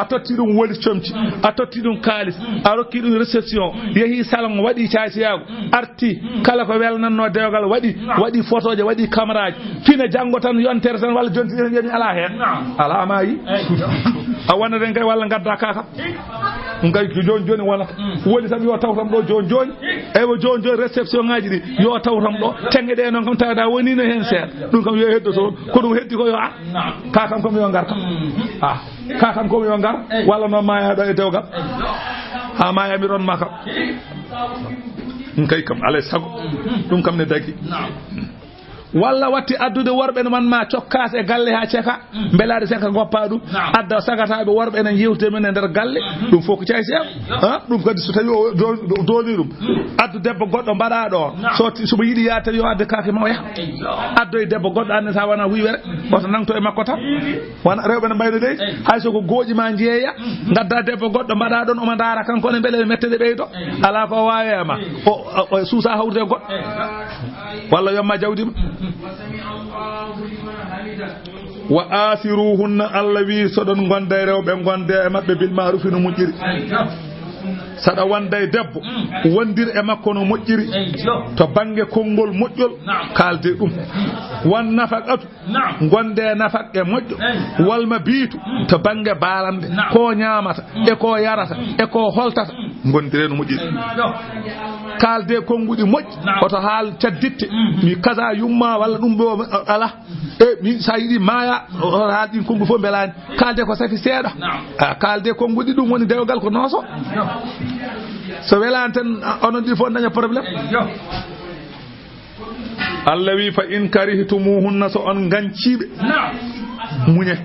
totti ɗum woli comci a totti ɗum kalis a rokki ɗum réception yeehi salon waɗi caaciyago arti kala ko welnanno dewgal waɗi photo je waɗi caméra ji fina janggo tan yontere tan walla jonti tan wiyami ala hen ala ma yi a wonnaten kay walla gadda kaka ɗum kay ko joni wonata woni tan yo tawtam ɗo joni ewo joni réception ngaji ɗi yo tawtam ɗo tengge ɗe noon kam tawda woni no hen seeɗa ɗum kam yo heddoto ko ɗum heddi ko yo ka kam komi yo ngar kam ka kam komi yo ngar walla noon mayaɗo e dewgal ha mayami ron ma kam ɗum kay kam alay sago ɗum kam ne dagi walla watti addude worɓe man ma cokkas e galle ha ceka belade seka goppa ɗum adda sagataɓe worɓe enen yewtude men e nder galle ɗum fof ko caysi ɗum kadi so tawi o dooni ɗum addu debbo goɗɗo mbaɗa ɗo somo yiiɗi yaade tawi yo adde kake ma o yaha addoye debbo goɗɗo anne ta wona wiwere oto nangto e makko tan wona rewɓe ne mbayno leydi hay soko gooƴi ma jeeya gadda debbo goɗɗo mbaɗa ɗon omo daara kanko ne beele mettede ɓeydo ala ko wawema o suusa hawrude goɗɗo walla yomma jawdima wa asiruhunna Allah wi soɗon gonde rewɓe gonde e maɓɓe bil ma'ruf no moƴƴiri saɗa wanda e debbo wondir e makko no moƴƴiri to bange konngol moƴƴol kalde ɗum won nafaqatu gonde nafaqe moƴƴo walma biitu to bange baalande ko ñaamata e ko yarata e ko holtata gondire no moƴƴiri kalde konguɗi moƴƴi oto haal cadditte mi kaza yumma walla ɗum ɗo ala e mi sa yiɗi maya oto haal ɗin kongu fof belani kalde ko safi seeɗa kalde konguɗi ɗum woni dewgal ko nooso so welani tan onon ɗi fof daña probléme Allah wi fa in karihtumuhunna so on ganciɓe muñe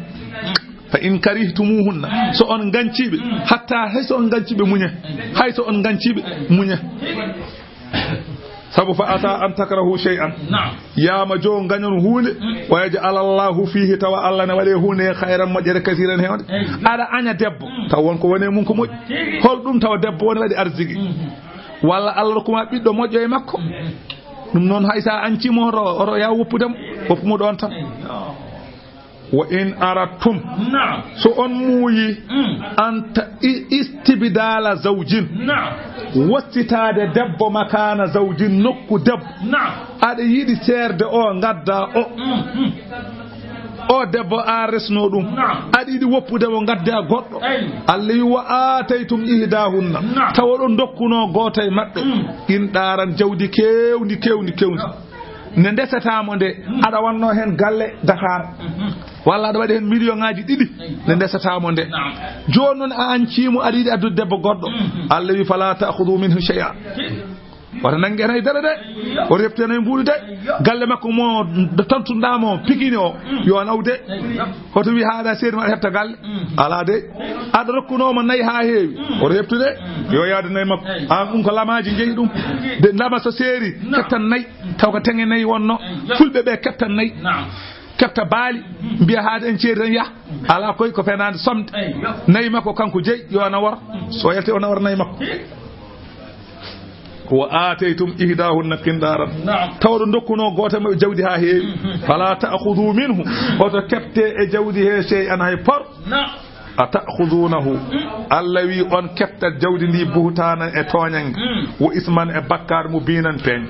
fa in karihtumuhunna so on ganciɓe hatta hay so on ganciɓe muñe hay so on ganciɓe muñe sabu fa ata an takrahu shay'an yama jo gañon huunde wa yaj'al Allahu fihi tawa Allah ne waɗe huunde khayran moƴƴere kasiran hewde aɗa aña debbo taw wonko wone mum ko moƴƴi hol ɗum tawa debbo woni waɗi arziki walla Allah kuma ɓiɗɗo moƴƴo e makko ɗum noon hay sa ancimo oto ya woppudemo woppumo ɗon tan wa in aratum so on muuyi anta istibdala zawjin wattitade debbo makana zawjin nokku debbo aɗa yiɗi seerde o gadda o debbo a resno ɗum aɗa yiɗi woppudemo gadda goɗɗo Allah wi wa ataytum ihdahunna tawa ɗo dokkuno goto e maɓɓe in ɗaran jawdi kewndi ne ndesetamo nde aɗa wanno hen galle Dakar walla aɗa waɗi hen million ngaji ɗiɗi ne ndesetamo nde joni noon a ancimo aɗa yiɗi addude debbo goɗɗo Allah wi fala ta'khudhu minhu shay'a wata nangue hen haydara de o refti hen e mbuɗu de galle makko mo tantuɗamo pikini o yo naw de hoto wi haɗa seedi ma aɗa hefta galle ala de aɗa rokkunomo nayyi ha heewi oto heftude yo yaade nayyi makko an ɗum ko lamaji jeeyi ɗum de lama so seeri keftan nayyi taw ko teŋe nayyi wonno fulɓe ɓe keftan nayyi kefta baali mbiya haade en ceeri tan yaha ala koy ko fenade somde nayyi makko kanko jeeyi yo nawor so yelte o nawor nayyi makko wa ataytum ihdahunna qindaran tawdo dokkuno goto mabbe jawdi ha heewi fala ta'khudhu minhu oto kepte e jawdi he shay'an hay por ata'khudhunahu Allah wi on kepta jawdi ndi buhtanan e toñange wo isman e bakkar mubinan peñ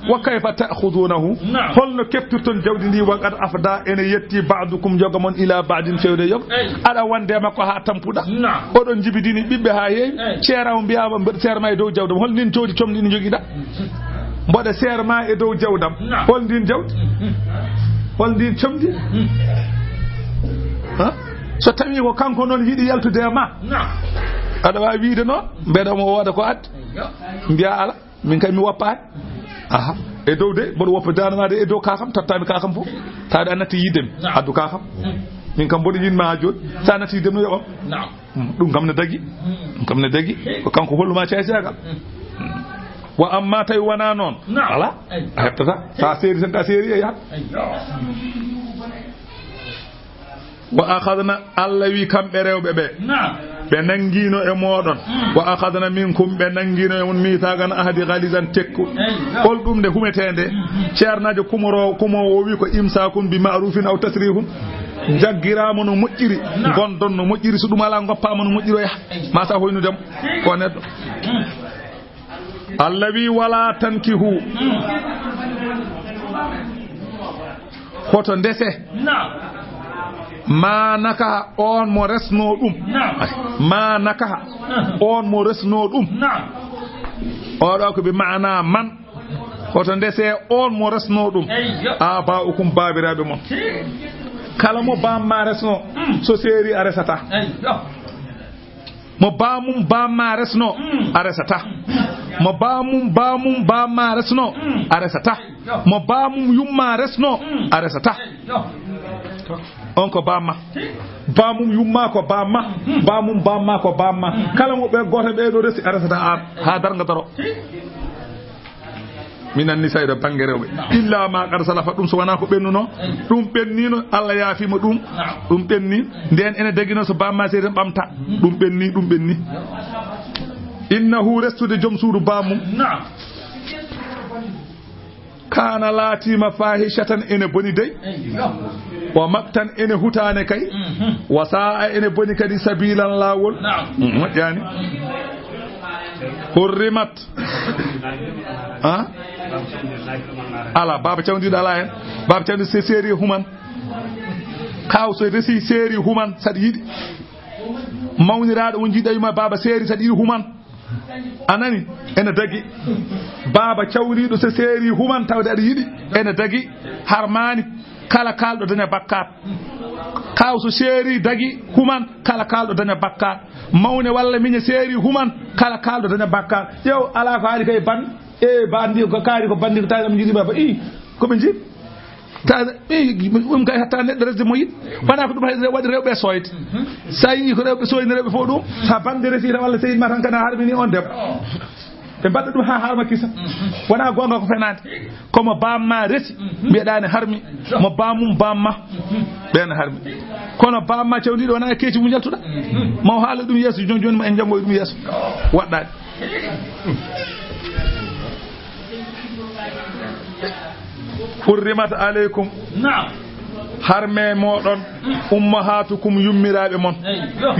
wa kayfa ta'khudhunahu holno keptirton jawdi ndi wa qad afda ene yetti ba'dukum jogamon ila ba'din fewde yog ada wande makko ha tampuda odon jibidini bibbe ha heewi ceeraw biyawa mbed ceerma e dow jawdam hol nin jawdi tomdi ni jogida mboɗa seerma e dow jawdam hol ndin jawdi hol ndin comdi so tawi ko kanko noon yiɗi yaltude e ma aɗa wawi wiide noon mbeɗamo wooda ko adde mbiya ala min kay mi woppani e dow de mboɗo woppa danamade e dow kakam tottami kakam fof tawde a natti yiddemi addu kakam min kam mboɗo yinma ha joni sa natti yiddemi no yoɓam ɗum kam ne dagui ko kanko holluma caysagal wa amma tawi wona noon ala a heɓtata sa seeri tan ka seeri e yahat wa akhadna Allah wi kamɓe rewɓe ɓe ɓe nangino e moɗon wa akhadna minkum ɓe nangino e mon mitagan ahadi ghalizan tekku hol ɗum nde humetende ceernajo kumowo o wi ko imsakum bi ma'rufin aw tasrihun jaggirama no moƴƴiri gondon no moƴƴiri so ɗum ala goppama no moƴƴiri o yaha ma sa hoynudemo ko neɗɗo Allah wi wala tankihu hoto ndese ma nakaha on mo resno ɗum ma nakaha on mo resno ɗum oɗo ko bi maana man hoto ndese on mo resno ɗum aba'ukum babiraɓe mon kala mo bamma resno so seeri a resata mo bamma resno a resata mo bamma resno a resata mo yumma resno a resata on ko bamma yumma ko bamma ko bamma kala mo ɓe goto ɓeɗo resi a resata an ha darga daro minan ni sayda bange rewɓe illa ma qad salafa ɗum so wona ko ɓennuno ɗum ɓennino Allah yaafima ɗum ɓenni nden ene dagino so bamma seeden ɓamta ɗum ɓenni innahu restude joom suudu bamum kana laatima fahishatan ene boni dey wa maktan ene hutane kay wa sa'a ene boni kadi sabilan lawol moƴƴani hurrimat ala baba cawdiɗo ala hen baba cawdi se séri human kaw so resi séri human saɗa yiɗi mawniraɗo mo jiiɗa yuma baba séri saɗa yiɗi human anani ene dagi baba cawriɗo so séri human tawde aɗa yiɗi ene dagi harmani kala kalɗo daña bakkat kaw so séri dagi human kala kalɗo daña bakkat mawne walla miña séri human kala kalɗo daña bakkat ƴew ala ko haali kay ban bandi ko kaari ko bandi ko tawi am jiiɗi baba koɓe jiiɗi ɗum kay hatta neɗɗo resde mo yiɗi wona ko ɗum hay waɗi rewɓe soyde sa yii ko rewɓe soyni rewɓe fof ɗum sa bande resita walla seyidma tan kana harmini on debbo ɓe mbaɗɗa ɗum ha harma kisa wona gonga ko fenade komo bamma resi mbiyeɗani harmi mo bamma ɓen harmi kono bamma cewdiɗo wona e keeci mum jaltuɗa maw haala ɗum yeeso joni ma en janggoy ɗum yeeso waɗɗani hurrimat aleykum harme moɗon ummahatukum yummiraɓe mon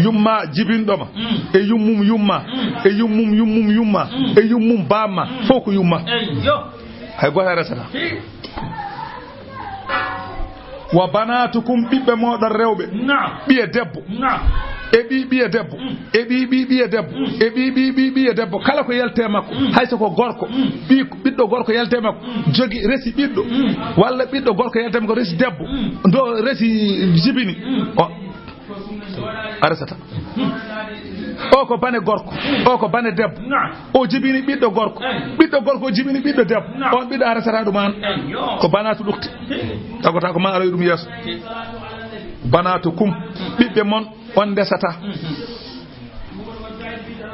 yumma jibinɗoma e yummum yumma e yummum yumma e yummum bamma fof ko yumma hay goto resata wa banatukum ɓiɓɓe moɗon rewɓe ɓiye debbo e ɓiɓiye debbo e ɓiɓiɓiye debbo e ɓiɓiɓiɓiye debbo kala ko yelte makko hayso ko gorko ɓiɗɗo gorko yelte makko jogi resi ɓiɗɗo walla ɓiɗɗo gorko yelte makko resi debbo ndo resi jibini o a resata o ko bane gorko o ko bane debbo o jibini ɓiɗɗo gorko o jibini ɓiɗɗo debbo on ɓiɗɗo a resata ɗum an ko banatu ɗukti tagota ko ma aroy ɗum yeeso banatu kum ɓiɓɓe mon on ndesata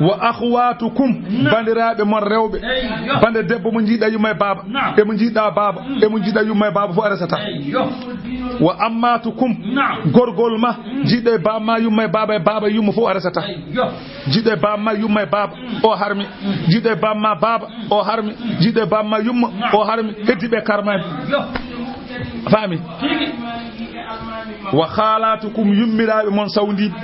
wa akhwatukum bandiraɓe mon rewɓe bande debbo mo jiiɗa yumma e baba e mo jiiɗa baba e mo jiiɗa yumma e baba fof a resata wa ammatukum gorgol ma jiiɗo e bamma yumma e baba yumma fof a resata jiiɗo e bamma yumma e baba o harmi jiiɗo e bamma baba o harmi jiiɗo e bamma yumma o harmi heddiɓe karmani faami wa khalatukum yummiraɓe mon sawdiɓe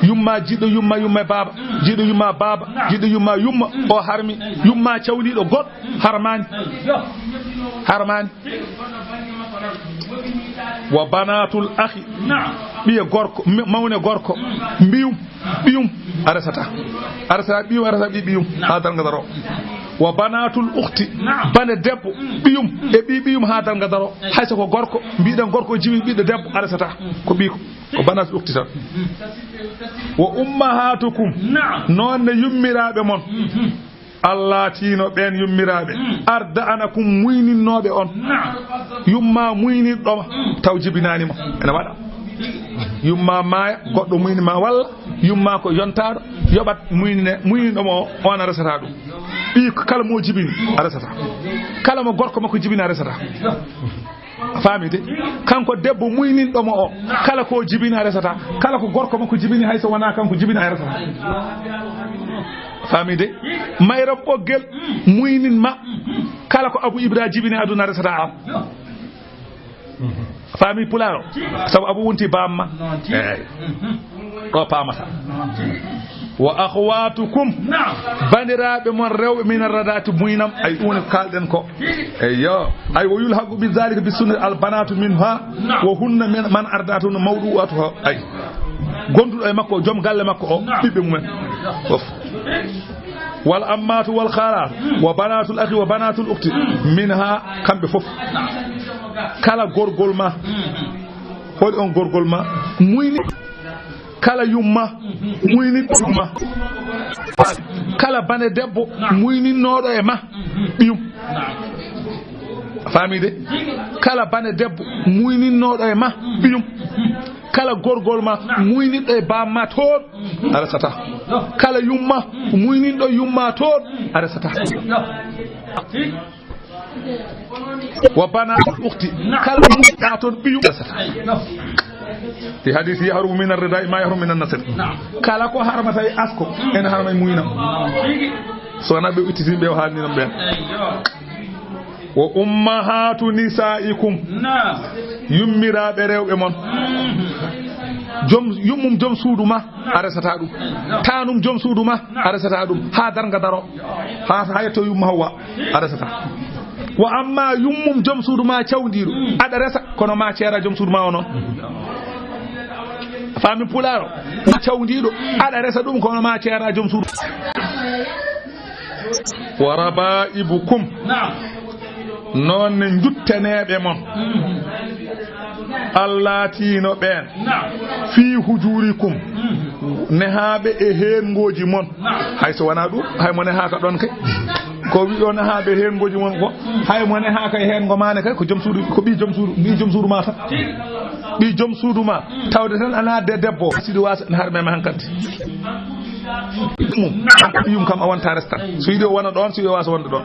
yumma jiɗɗo yumma e baba jiɗɗo yumma baba jiɗɗo yumma o harmi yumma cawliɗo goɗɗo harmani wa banatul akhi ɓiye gorko mawne gorko ɓiyum a resata ɓiyum a resata ɓiyum ha dalga daro wa banatul ukhti bane debbo ɓiyum e ɓiyum ha dalga daro hayso ko gorko mbiɗen gorko jiwi ɓiɗɗo debbo a resata ko ɓiyko ko banatul ukhti tan wa ummahatukum nonne yummiraɓe mon Allah tino ɓen yummiraɓe arda anakum muyninnoɓe on yumma muyninɗoma taw jibinanima ene waɗa yumma maaya goɗɗo muynima walla yumma ko yontaɗo yoɓat muyninɗoma o on a resata ɗum ɓi kala mo jibini a resata kala mo gorko makko jibini a resata famide kanko debbo muyninɗoma o kala ko jibini a resata kala ko gorko makko jibini hayso wona kanko jibini a resata famide mayram ɓoggel muyninma kala ko Abou Ibra jibini aduna resata am fami pularo sabu Abou wonti bamma eyyi ɗo pamata wa akhwatukum bandiraɓe mon rewɓe min radati muynam ay ɗum kalɗen ko eyyo ay wo yulhaqu bi zalika bi sunnati al banatu minha wa hunna man ardatu mawdu'atu ay gonduɗo e makko joom galle makko o ɓiɓɓe mumen fof wal ammatu wal khalat wa banatul akhi wa banatul ukhti minha kambe fof kala gorgol ma hol on gorgol ma muyni kala yumma muyni yumma kala bane debbo muyni nodo e ma biyum famide kala bane debbo muyni nodo e ma biyum kala gorgol ma muyni do e bamma toon arasata kala yumma muyni do yumma toon arasata wa bana ukhti kala muyta toon biyum arasata في حديث يهرب من الرداء ما يهرب من النصر كلا كو حرمتا اسكو en harmay muyna so na be uttiti be halni nam ben wa ummahatu nisaikum yummiraɓe rewɓe mon jom suudu ma aresata ɗum tanum jom suudu ma aresata ɗum ha darga daro ha hayto yumma hawa aresata wa amma yummum jom suudu ma cawdiɗo aɗa resa kono ma ceera jom suudu ma o noon fami pularo cawdiɗo aɗa resa ɗum kono ma ceera jom suudu wa rabaibukum noon ne jutteneɓe mon allatino ɓen fi hujurikum nehaɓe e hengoji mon hayso wona ɗum hay mo nehaka ɗon kay ko wiɗo nehaɓe hengoji mon ko hay mo nehaka e hengo mane kay ko joom suudu ko ɓi joom suudu ma tan ɓi joom suudu ma tawde tan ana de debbo siɗi wasa harmema hankkadi ɗum kam a wonta restan so yiɗi o wona ɗon so yiɗi o wasa wonde ɗon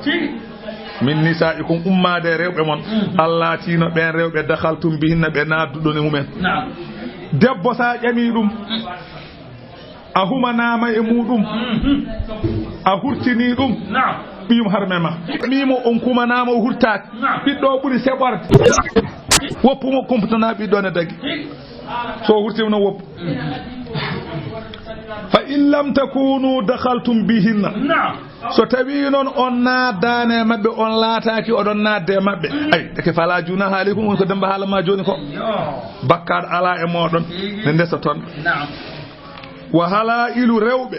min nisaikum ummade rewɓe mon allah tino ɓen rewɓe dakhaltum bihinna ɓe nadduɗon e mumen debbo sa ƴami ɗum a humanama e muɗum a hurtini ɗum ɓiyum harmema mimo on kumanama o hurtaki ɓiɗɗo ɓuuri seɓorde woppumo comptana ɓiɗɗo ne dagui so hurtima no woppu fa in lam takunu dakhaltum bihinna so tawi noon on naddane mabɓe on laataki oɗon nadde mabɓe ay deke fala juna haalikum woni ko demba haalama joni ko bakkaɗo ala e moɗon ne ndesa toon wa halailu rewɓe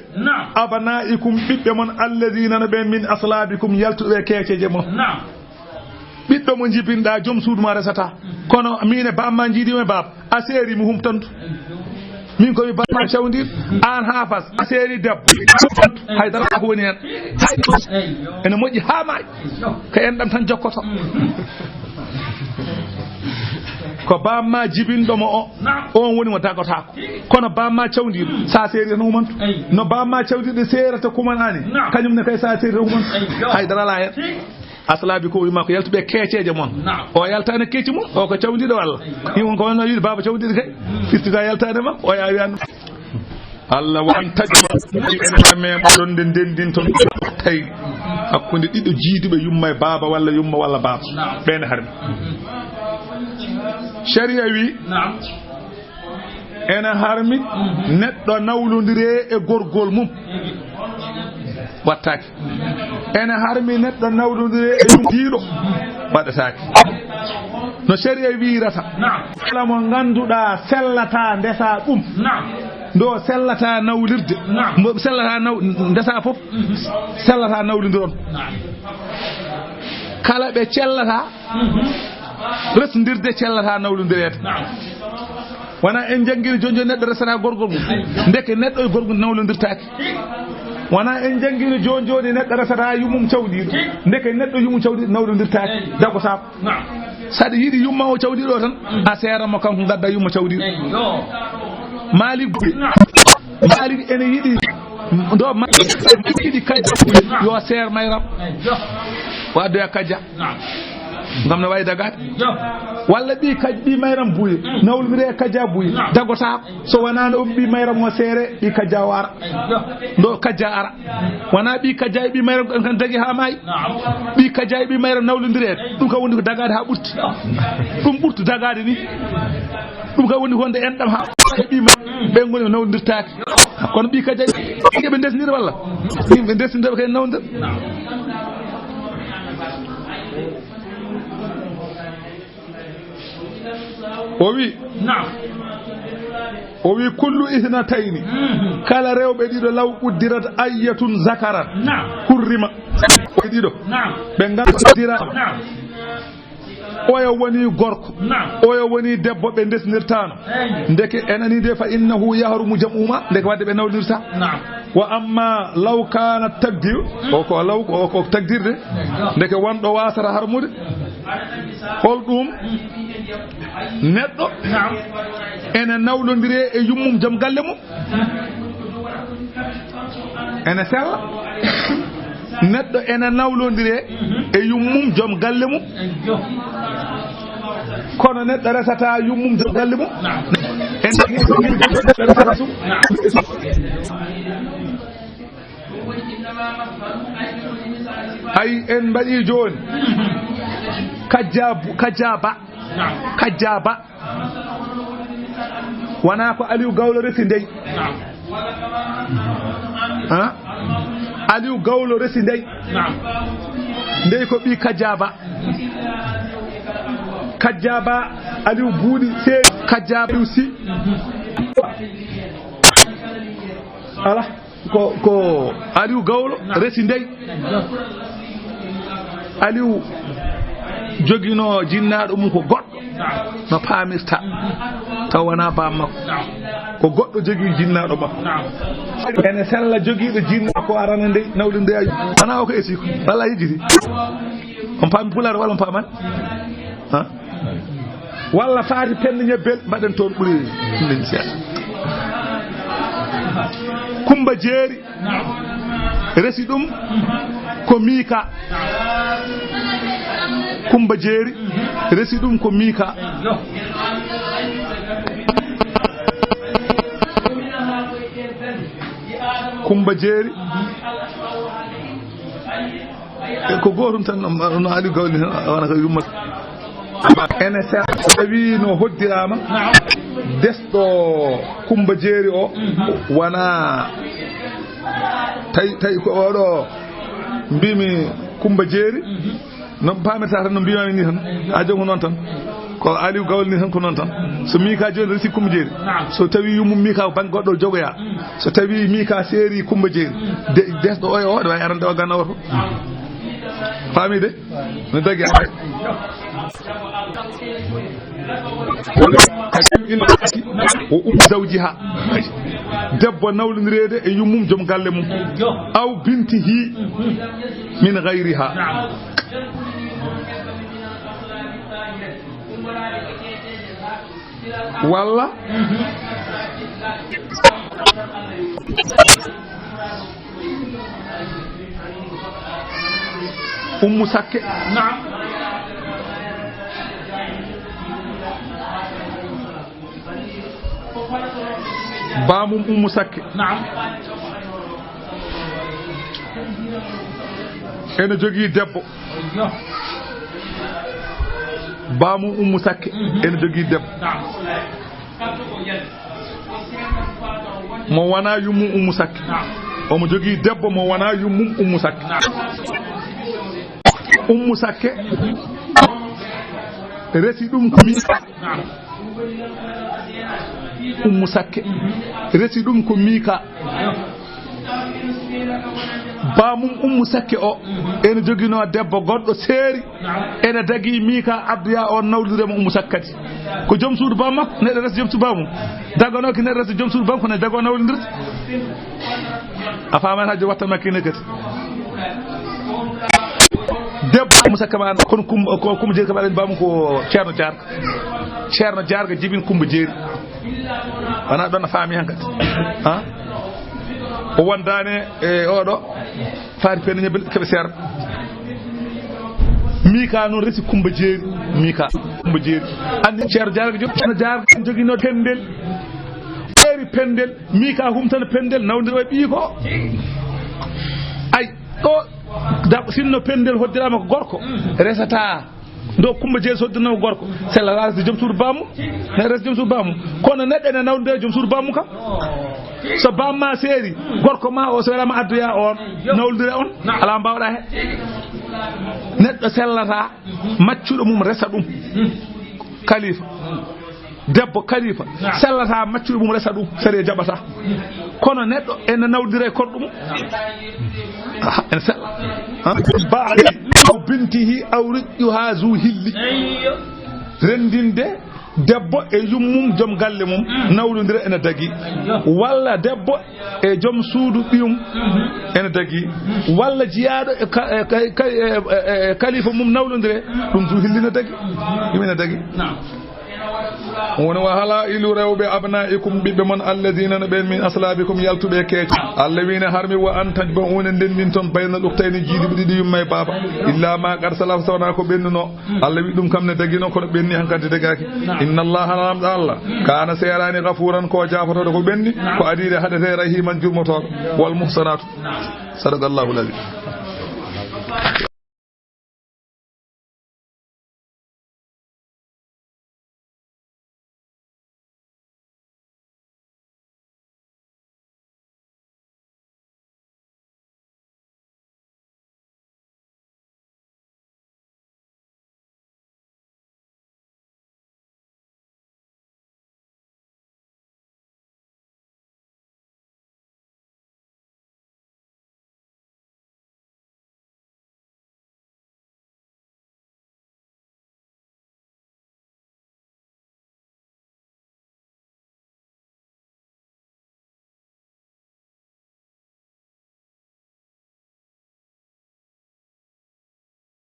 abanaikum ɓiɓɓe mon alladina no ɓe min aslabikum yaltuɓe keeceje mon ɓiɗɗo mo jibinɗa joom suudu ma resata kono min e bamma jiiɗimo e baba a seeri mi humtantu min komi bamma cawdir an ha fas a seeri debbo haydara ko woni hen ene moƴƴi ha maaƴ ko enɗam tan jokkoto ko bamma jibinɗomo o on woni mo dagotako kono bamma cawdiɗo sa seeri tan humantu no bamma cawdiɗo seerata kumanani kañumne kay sa seeri tan humantu haydara ala hen aslabi ko wima ko yaltuɓe keeceje mon o yaltani keeci mum o ko cawdiɗo walla himon ko wonno yiide baba cawdiɗo kay firtita yaltade ma o yawi andu Allah wan taƴi ene ɗon nde ndendin toon tawi hakkude ɗiɗo jiiduɓe yumma e baba walla yumma walla baba ɓene harmi sharia wi ene harmi neɗɗo nawlodire e gorgol mum wattaki ene harmi neɗɗo nawlodire e diiɗo waɗataki no sharia wirata kala mo ganduɗa sellata ndesa ɗum ndo sellata nawlirde sellata ndesa fof sellata nawlidiron kala ɓe cellata resdirde cellata nawlodirede wona en janggiri joni joni neɗɗo resata gorgol mum ndeke neɗɗo e gorgol nawlodirtaki wona en janggiri joni joni neɗɗo resata yummum cawdiɗo ndeke neɗɗo yummum cawdiɗo nawlodirtaki dagotako saɗa yiiɗi yumma o cawdiɗo tan a seeramo kanko gadda yumma cawdiɗo Malik ene yiɗi ndo yiɗi kajja yo seer mayram waddoya kajja ngam ne wawi dagade walla ɓi mayram buuye nawlodire kajja buuye dagotako so wonano on ɓi mayram o seere ɓi kajja o ara ndo kajja ara wona ɓi kajja e ɓi mayram kan dagui ha maayi ɓi kajja e ɓi mayram nawlodirede ɗum kam woni ko dagade ha ɓurti ɗum ɓurtu dagade ni ɗum kam woni wonde enɗam ha ɓi ɓe goni nawlodirtaki kono ɓi kajja ɓe ndesdira walla ɓe ndesdira kay nawdir o wi o wi kullu ithnatayni kala rewɓe ɗiɗo law quddirat ayyatun zakarat hurrima ɓe ɗiɗo ɓe ngaddira oyo woni gorko oyo woni debbo ɓe ndesnirtano ndeke enani de fa innahu yahrumu jam'uma ndeke wadde ɓe nawlirta wa amma law kana tagdir oko law ko tagdirde ndeke wonɗo wasata harmude holɗum neɗɗo ene nawlodire e yummum joom galle mum ene sella neɗɗo ene nawlodire e yummum joom galle mum kono neɗɗo resata yummum joom galle mum ay en mbaɗi joni kajjaba wona ko Aliou Gawlo resi ndey Aliou Gawlo resi ndey ko ɓi kajjaba Aliou buuɗi seeɗi kajjaba si ala ko Aliou Gawlo resi ndey Aliou jogino jinnaɗo mum ko goɗɗo no paamirta taw wona bam makko ko goɗɗo jogui jinnaɗo makko ene sella joguiɗo jinnaɗo ko arana ndey nawde ndeya wona o ko esi ko walla yejjiti on paami pulaar walla on paamani walla faati pende ñebbel mbaɗen toon ɓuuri ɗumɗen seeɗa Kumba Jeeri resi ɗum ko Mika Kumba Jeeri resi ɗum ko Mika Kumba Jeeri ko gotum tan no Aliou Gawli wona ko yumma ene tawi no hoddirama desɗo Kumba Jeeri o wona tawi ko oɗo mbimi Kumba Jeeri no pamirta tan no mbimami ni tan a jongo noon tan ko Aliou Gawli ni tan ko noon tan so Mika joni resi Kumba Jeeri so tawi yummum Mika ko banggue goɗɗo jogoya so tawi Mika seeri Kumba Jeeri desɗo oyo o ɗo wawi arande o ganna oto faami de no dagi o zawjiha debbo nawlondirede e yummum joom galle mum aw bintihi min gayriha walla ummu sakke bamum ummu sakke ene jogii debbo bamum ummu sakke ene jogii debbo mo wona yummum ummu sakke omo jogii debbo mo wona yummum ummu sakke ummu sakke resi ɗum ko Mika ummu sakke resi ɗum ko Mika bamum ummu sakke o ene jogino debbo goɗɗo seeri ene dagi Mika abdoya on nawliremo ummu sakkati ko joom suudu bam makko neɗɗo resa joom suudu bamum daganoki neɗɗo resa joom suudu bam ko ne dago nawlidirta a famani hajo watta makkine kati debbo ummu sakke ma kono Kumba Jeeri kam aɗa bamum ko Ceerno Jarga jibin Kumba Jeeri wona ɗon no faami han kadi o wondane e oɗo faati pende ñebbe keɓe seer Mika noon resi Kumba Jeeri Mika Kumba Jeeri andi Ceerno Jarga joguino pendel ɓeeri pendel Mika humtana pendel nawdiro e ɓii ko ay ɗo sinno pendel hoddirama ko gorko resata ndo Kumba Jeeri so hoddirnama gorko sella resde joom suudu bamum ne resde joom suudu bamum kono neɗɗo ene nawdide joom suudu bamum kam so bamma seeri gorko ma o so welama addoya on nawlidire on ala mbawɗa he neɗɗo sellata maccuɗo mum resa ɗum kalifa debbo kalifa sellata maccuɗo mum resa ɗum sari jaɓata kono neɗɗo ene nawdire koɗɗo mum ene sella baɗi aw bintihi aw riƴƴuha zu hilli rendinde debbo e yummum joom galle mum nawdodira ene dagi walla debbo e joom suudu ɓiyum ene dagi walla jiyaɗo e kalifa mum nawdodire ɗum zu hilli ne dagi ɗum ene dagi woni wa hala ilu rewɓe abnaikum ɓiɓɓe mon alladina no ɓen min aslabikum yaltuɓe keeci allah wina harmi wa an tajba une ndendin toon bayna ɗuktayni jiiɗiɓe ɗiɗi yumma e baaba illa ma qad salaf sowna ko ɓennuno allah wi ɗum kam ne dagi noon kono ɓenni hankkadi degaki inna allaha lamɗo allah kana serani gafuran ko jafotoɗo ko ɓenni ko adide haɗete rahiman jurmotoɗo wal muhsanatu sadaqa llahu l alim